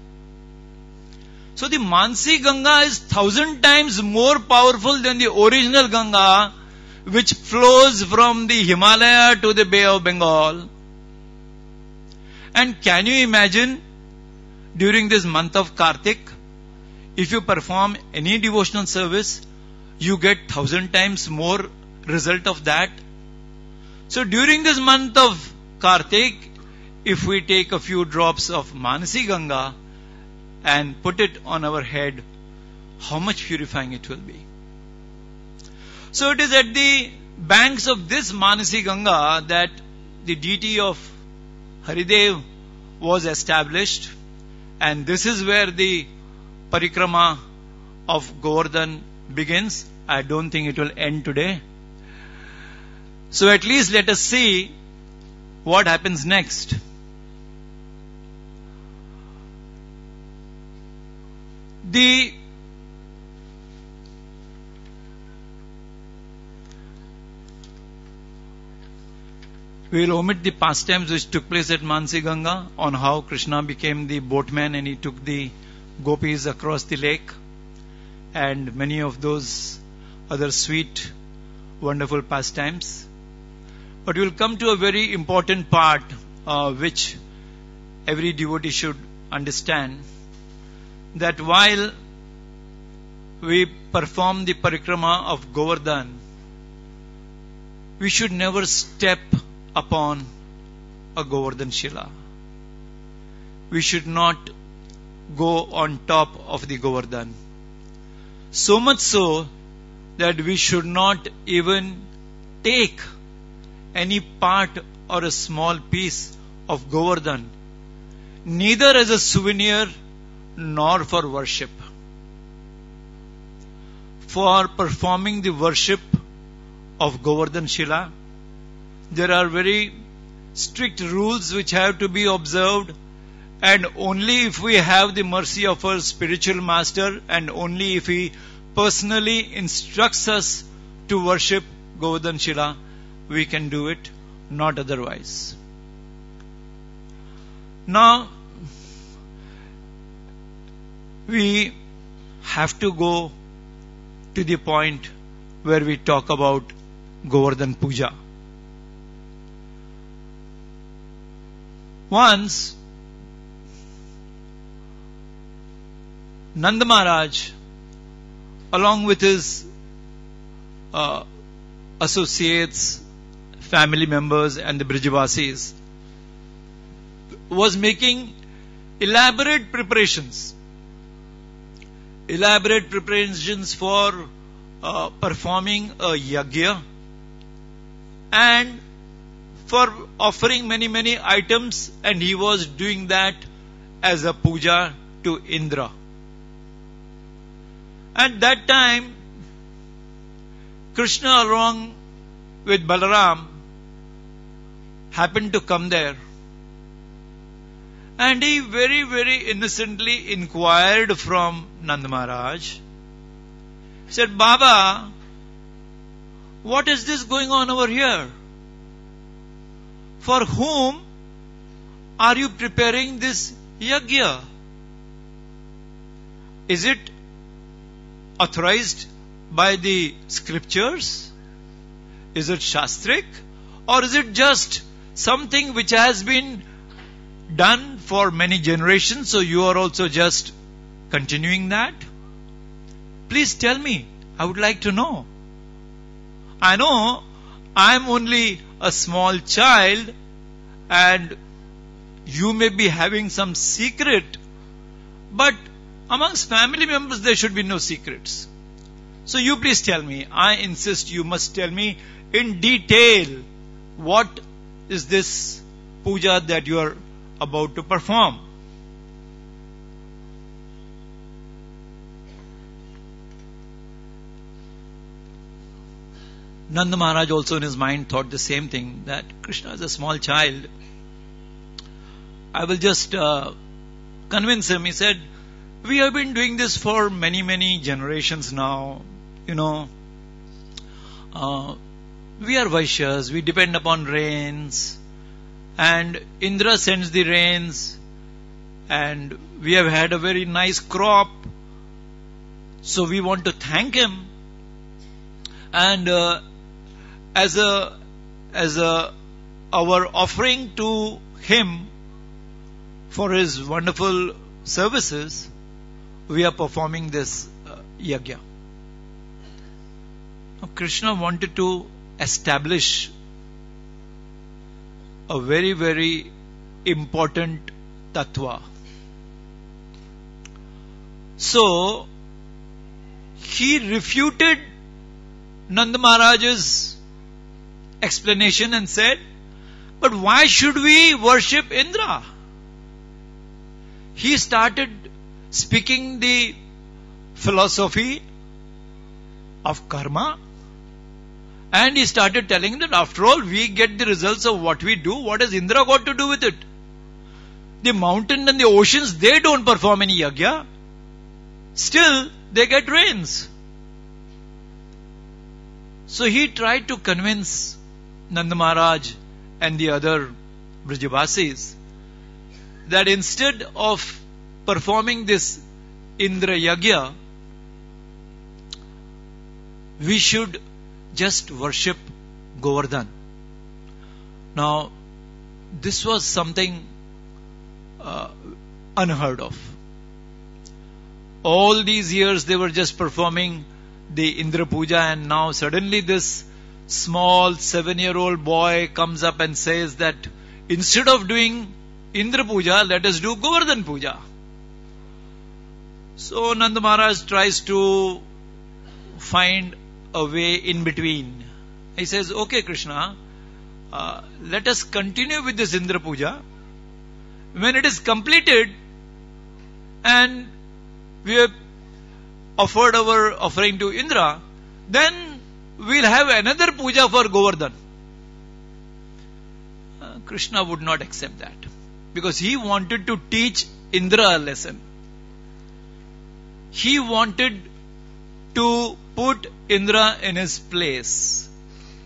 S1: So the Manasi Ganga is 1,000 times more powerful than the original Ganga, which flows from the Himalaya to the Bay of Bengal. And can you imagine, during this month of Kartik, if you perform any devotional service, you get 1,000 times more result of that. So during this month of Kartik, if we take a few drops of Manasi Ganga and put it on our head, how much purifying it will be. So it is at the banks of this Manasi Ganga that the deity of Haridev was established, and this is where the parikrama of Govardhan begins. I don't think it will end today. So at least let us see what happens next. We will omit the pastimes which took place at Manasi Ganga, on how Krishna became the boatman and he took the gopis across the lake, and many of those other sweet, wonderful pastimes. But we will come to a very important part which every devotee should understand, that while we perform the parikrama of Govardhan, we should never step upon a Govardhan Shila. We should not go on top of the Govardhan. So much so that we should not even take any part or a small piece of Govardhan, neither as a souvenir nor for worship. For performing the worship of Govardhan Shila, there are very strict rules which have to be observed, and only if we have the mercy of our spiritual master, and only if he personally instructs us to worship Govardhan Shila, we can do it, not otherwise. Now, we have to go to the point where we talk about Govardhan Puja. Once, Nanda Maharaj, along with his associates, family members and the Brijavasis, was making elaborate preparations for performing a yagya and for offering many items, and he was doing that as a puja to Indra. At that time, Krishna along with Balaram happened to come there, and he very innocently inquired from Nanda Maharaj. He said, "Baba, what is this going on over here? For whom are you preparing this yagya? Is it authorized by the scriptures? Is it shastric? Or is it just something which has been done for many generations, so you are also just continuing that? Please tell me. I would like to know. I know I am only a small child and you may be having some secret, but amongst family members there should be no secrets. So you please tell me. I insist you must tell me in detail what is this puja that you are about to perform? Nanda Maharaj also in his mind thought the same thing, that Krishna is a small child. I will just convince him. He said, we have been doing this for many, many generations now. We are Vaishyas, we depend upon rains, and Indra sends the rains, and we have had a very nice crop, so we want to thank him. And as our offering to him for his wonderful services, we are performing this yajna. Now, Krishna wanted to establish a very, very important tattva. So, he refuted Nanda Maharaj's explanation and said, but why should we worship Indra? He started speaking the philosophy of karma, and he started telling that after all we get the results of what we do. What has Indra got to do with it? The mountain and the oceans, they don't perform any yajna. Still, they get rains. So he tried to convince Nanda Maharaj and the other Brajavasis that instead of performing this Indra Yajna, we should just worship Govardhan. Now, this was something unheard of. All these years they were just performing the Indra Puja, and now suddenly this small 7-year-old boy comes up and says that instead of doing Indra Puja, let us do Govardhan Puja. So Nanda Maharaj tries to find a way in between. He says, okay Krishna, let us continue with this Indra Puja. When it is completed and we have offered our offering to Indra, then we'll have another puja for Govardhan. Krishna would not accept that, because he wanted to teach Indra a lesson. He wanted to put Indra in his place.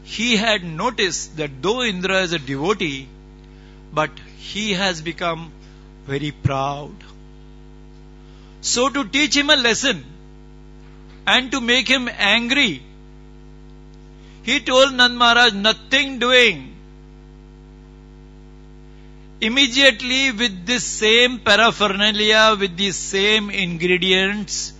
S1: He had noticed that though Indra is a devotee, but he has become very proud. So to teach him a lesson and to make him angry, he told Nanda Maharaj, nothing doing. Immediately with this same paraphernalia, with these same ingredients,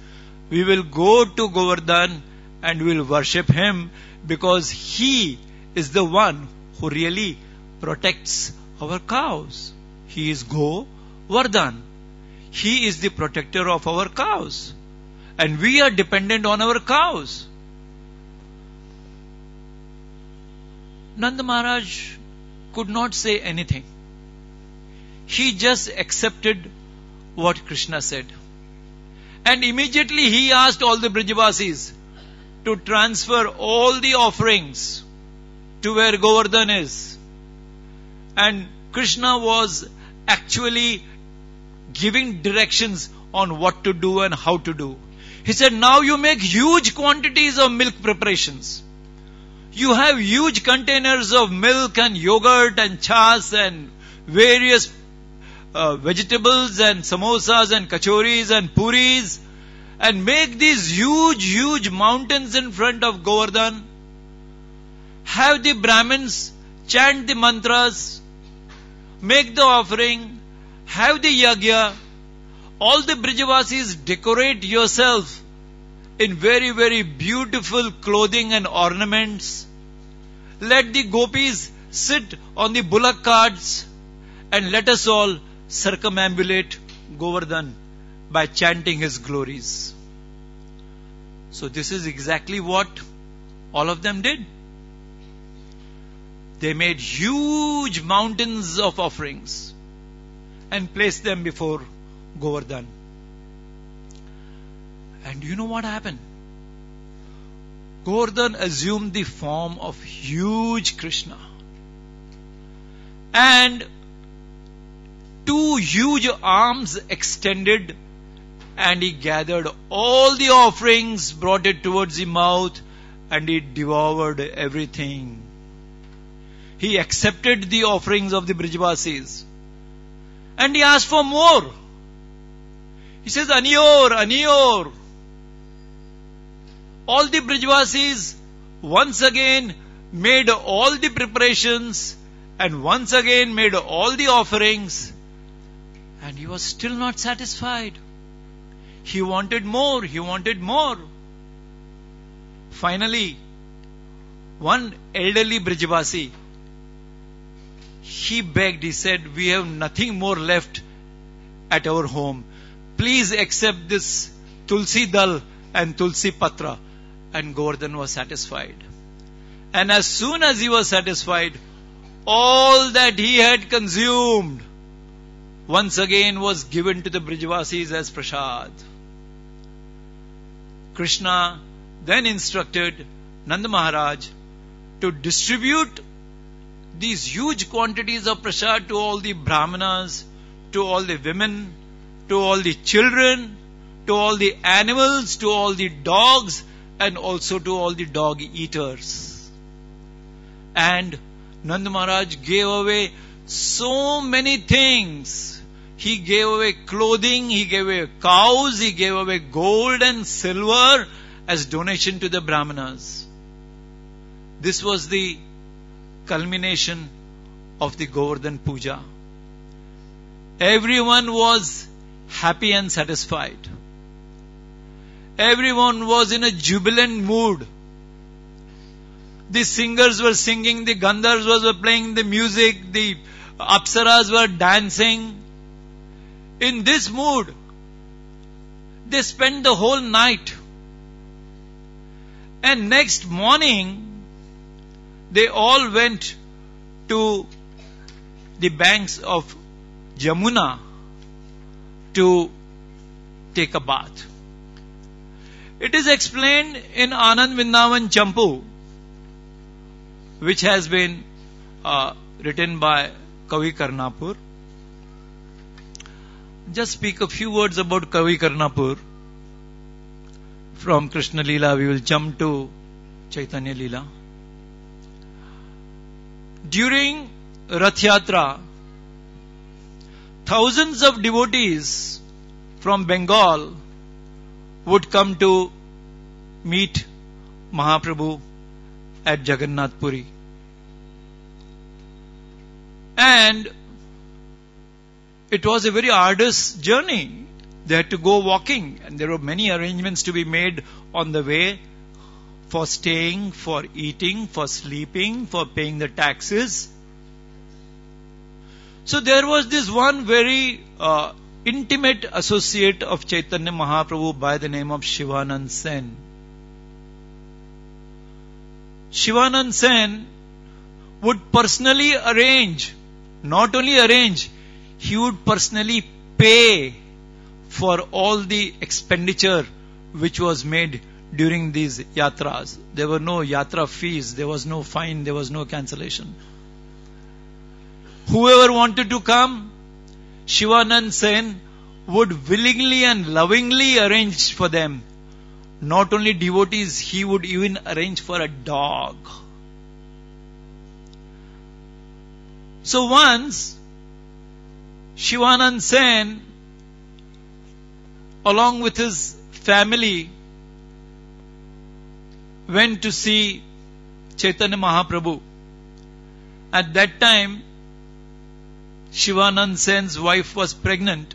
S1: we will go to Govardhan and we will worship him, because he is the one who really protects our cows. He is Govardhan. He is the protector of our cows. And we are dependent on our cows. Nanda Maharaj could not say anything. He just accepted what Krishna said. And immediately he asked all the Brajavasis to transfer all the offerings to where Govardhan is. And Krishna was actually giving directions on what to do and how to do. He said, now you make huge quantities of milk preparations. You have huge containers of milk and yogurt and chas and various vegetables and samosas and kachoris and puris, and make these huge mountains in front of Govardhan. Have the Brahmins chant the mantras, make the offering, have the yajna. All the Brajavasis decorate yourself in very, very beautiful clothing and ornaments. Let the gopis sit on the bullock carts, and let us all circumambulate Govardhan by chanting his glories. So this is exactly what all of them did. they made huge mountains of offerings and placed them before Govardhan. And you know what happened? Govardhan assumed the form of huge Krishna. And two huge arms extended, and he gathered all the offerings, brought it towards the mouth, and he devoured everything. He accepted the offerings of the Brijvasis. And he asked for more. He says, Aniyor, Aniyor. All the Brijvasis once again made all the preparations and once again made all the offerings. And he was still not satisfied. He wanted more, he wanted more. Finally, one elderly Brijvasi, he begged, he said, we have nothing more left at our home. Please accept this Tulsi Dal and Tulsi Patra. And Govardhan was satisfied. And as soon as he was satisfied, all that he had consumed once again was given to the Brijvasis as prasad. Krishna then instructed Nanda Maharaj to distribute these huge quantities of prasad to all the brahmanas, to all the women, to all the children, to all the animals, to all the dogs, and also to all the dog eaters. And Nanda Maharaj gave away so many things. He gave away clothing, he gave away cows, he gave away gold and silver as donation to the brahmanas. This was the culmination of the Govardhan Puja. Everyone was happy and satisfied. Everyone was in a jubilant mood. The singers were singing, the Gandharvas were playing the music, the Apsaras were dancing. In this mood, they spent the whole night. And next morning, they all went to the banks of Jamuna to take a bath. It is explained in Anand Vrindavan Champu, which has been written by Kavi Karnapur. Just speak a few words about Kavi Karnapur. From Krishna Leela, we will jump to Chaitanya Leela. During Rath Yatra, thousands of devotees from Bengal would come to meet Mahaprabhu at Jagannath Puri. And it was a very arduous journey. They had to go walking, and there were many arrangements to be made on the way for staying, for eating, for sleeping, for paying the taxes. So there was this one very intimate associate of Chaitanya Mahaprabhu by the name of Shivanand Sen. Shivanand Sen would personally arrange, not only arrange, he would personally pay for all the expenditure which was made during these yatras. There were no yatra fees, there was no fine, there was no cancellation. Whoever wanted to come, Shivanand Sen would willingly and lovingly arrange for them. Not only devotees, he would even arrange for a dog. So once, Shivanand Sen, along with his family, went to see Chaitanya Mahaprabhu. At that time, Shivanand Sen's wife was pregnant,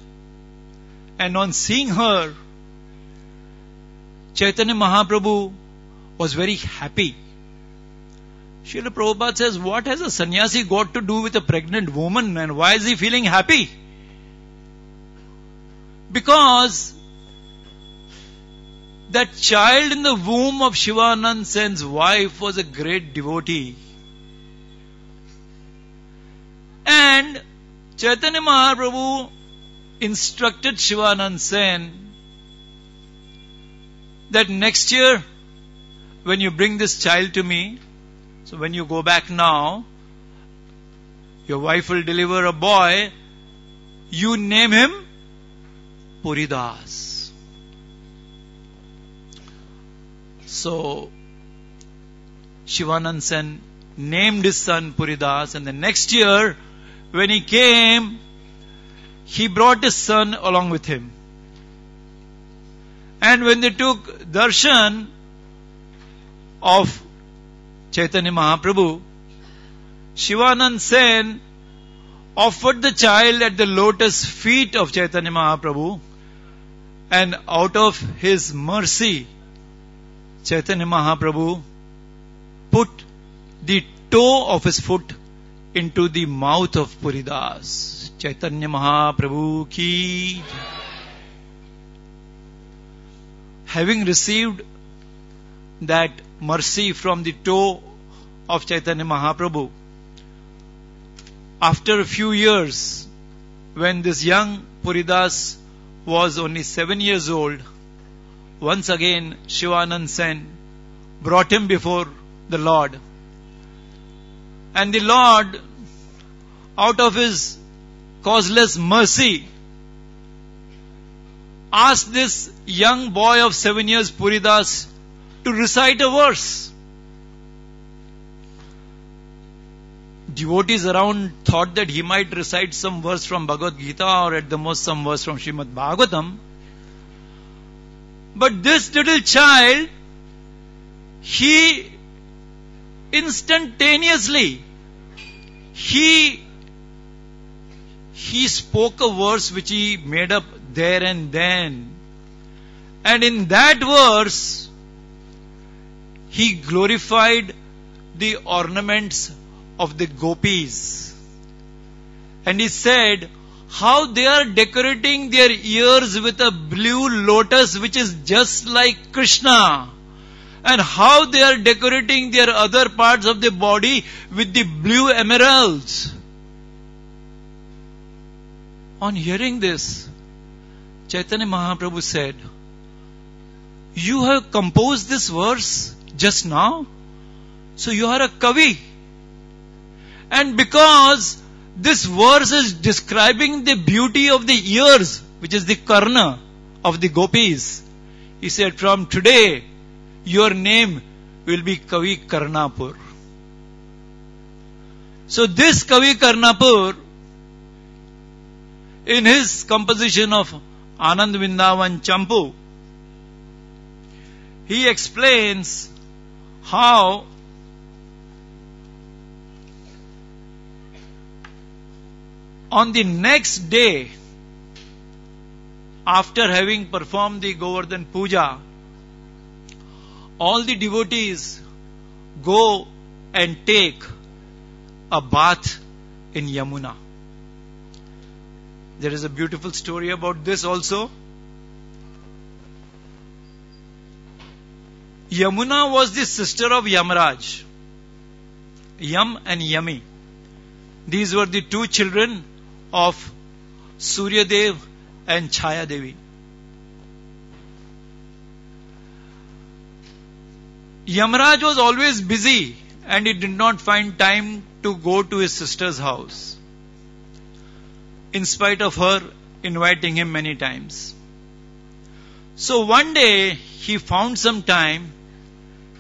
S1: and on seeing her, Chaitanya Mahaprabhu was very happy. Srila Prabhupada says, what has a sannyasi got to do with a pregnant woman, and why is he feeling happy? Because that child in the womb of Shivanand Sen's wife was a great devotee. And Chaitanya Mahaprabhu instructed Shivanand Sen that next year, when you bring this child to me, so when you go back now, your wife will deliver a boy, you name him Puridas. So, Shivanand Sen named his son Puridas, and the next year, when he came, he brought his son along with him. And when they took darshan of Chaitanya Mahaprabhu, Shivanand Sen offered the child at the lotus feet of Chaitanya Mahaprabhu, and out of his mercy, Chaitanya Mahaprabhu put the toe of his foot into the mouth of Puridas. Chaitanya Mahaprabhu ki. Having received that mercy from the toe of Chaitanya Mahaprabhu, after a few years, when this young Puridas was only 7 years old, once again Shivanand Sen brought him before the Lord. And the Lord, out of his causeless mercy, asked this young boy of 7 years, Puridas, to recite a verse. Devotees around thought that he might recite some verse from Bhagavad Gita, or at the most some verse from Srimad Bhagavatam. But this little child, he instantaneously, he spoke a verse which he made up there and then. And in that verse, he glorified the ornaments of the gopis. And he said how they are decorating their ears with a blue lotus which is just like Krishna. And how they are decorating their other parts of the body with the blue emeralds. On hearing this, Chaitanya Mahaprabhu said, "You have composed this verse just now, so you are a Kavi. And because this verse is describing the beauty of the ears, which is the karna of the gopis," he said, "from today, your name will be Kavi Karnapur." So this Kavi Karnapur, in his composition of Anand Vrindavan Champu, he explains how on the next day, after having performed the Govardhan Puja, all the devotees go and take a bath in Yamuna. There is a beautiful story about this also. Yamuna was the sister of Yamaraj. Yam and Yami. These were the two children of Surya Dev and Chaya Devi. Yamaraj was always busy and he did not find time to go to his sister's house, in spite of her inviting him many times. So one day he found some time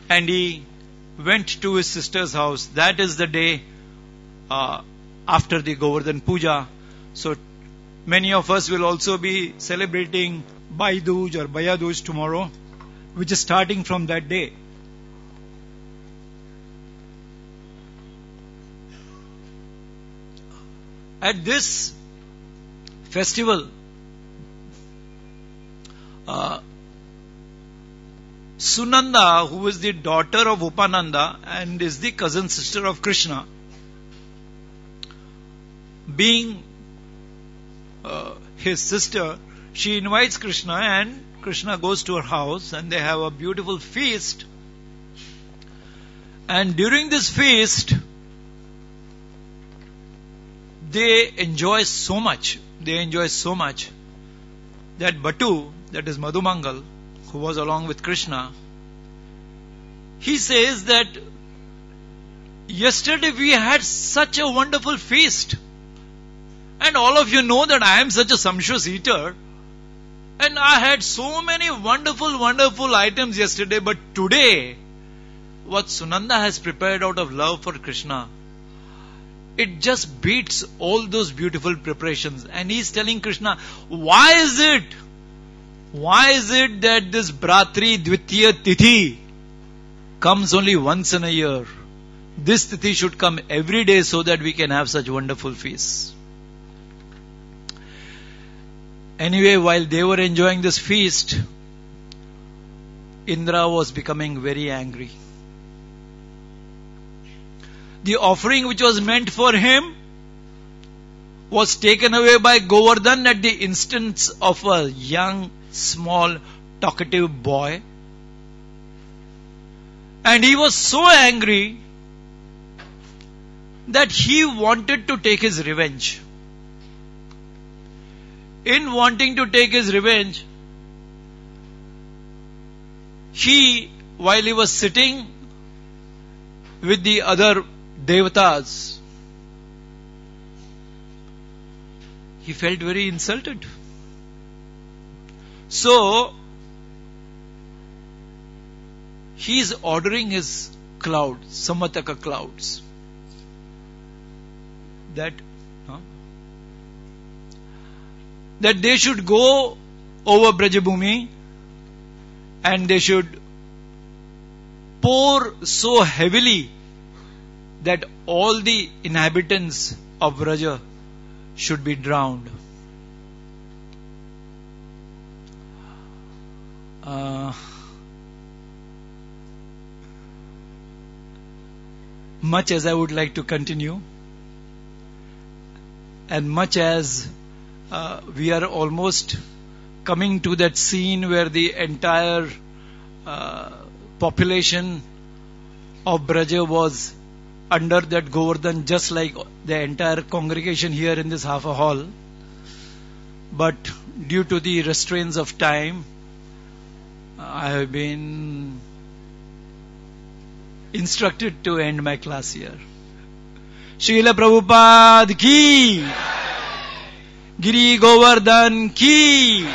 S1: and he went to his sister's house. That is the day after the Govardhan Puja. So many of us will also be celebrating Bhai Dooj or Bhaiya Dooj tomorrow, which is starting from that day. At this festival, Sunanda, who is the daughter of Upananda and is the cousin sister of Krishna, being his sister, she invites Krishna and Krishna goes to her house and they have a beautiful feast. And during this feast, they enjoy so much. They enjoy so much that Batu, that is Madhumangal, who was along with Krishna, he says that yesterday we had such a wonderful feast. And all of you know that I am such a sumptuous eater. And I had so many wonderful, wonderful items yesterday. But today, what Sunanda has prepared out of love for Krishna, it just beats all those beautiful preparations. And he is telling Krishna, why is it that this Bratri Dvitiya Tithi comes only once in a year? This Tithi should come every day so that we can have such wonderful feasts. Anyway, while they were enjoying this feast, Indra was becoming very angry. The offering which was meant for him was taken away by Govardhan at the instance of a young, small, talkative boy. And he was so angry that he wanted to take his revenge. In wanting to take his revenge, while he was sitting with the other devatas, he felt very insulted. So, he is ordering his clouds, Samataka clouds, that they should go over Brajabhumi and they should pour so heavily that all the inhabitants of Braja should be drowned. Much as I would like to continue, and much as we are almost coming to that scene where the entire population of Braja was under that Govardhan, just like the entire congregation here in this half a hall. But due to the restraints of time, I have been instructed to end my class here. Srila Prabhupada ki, Giri Govardhan ki.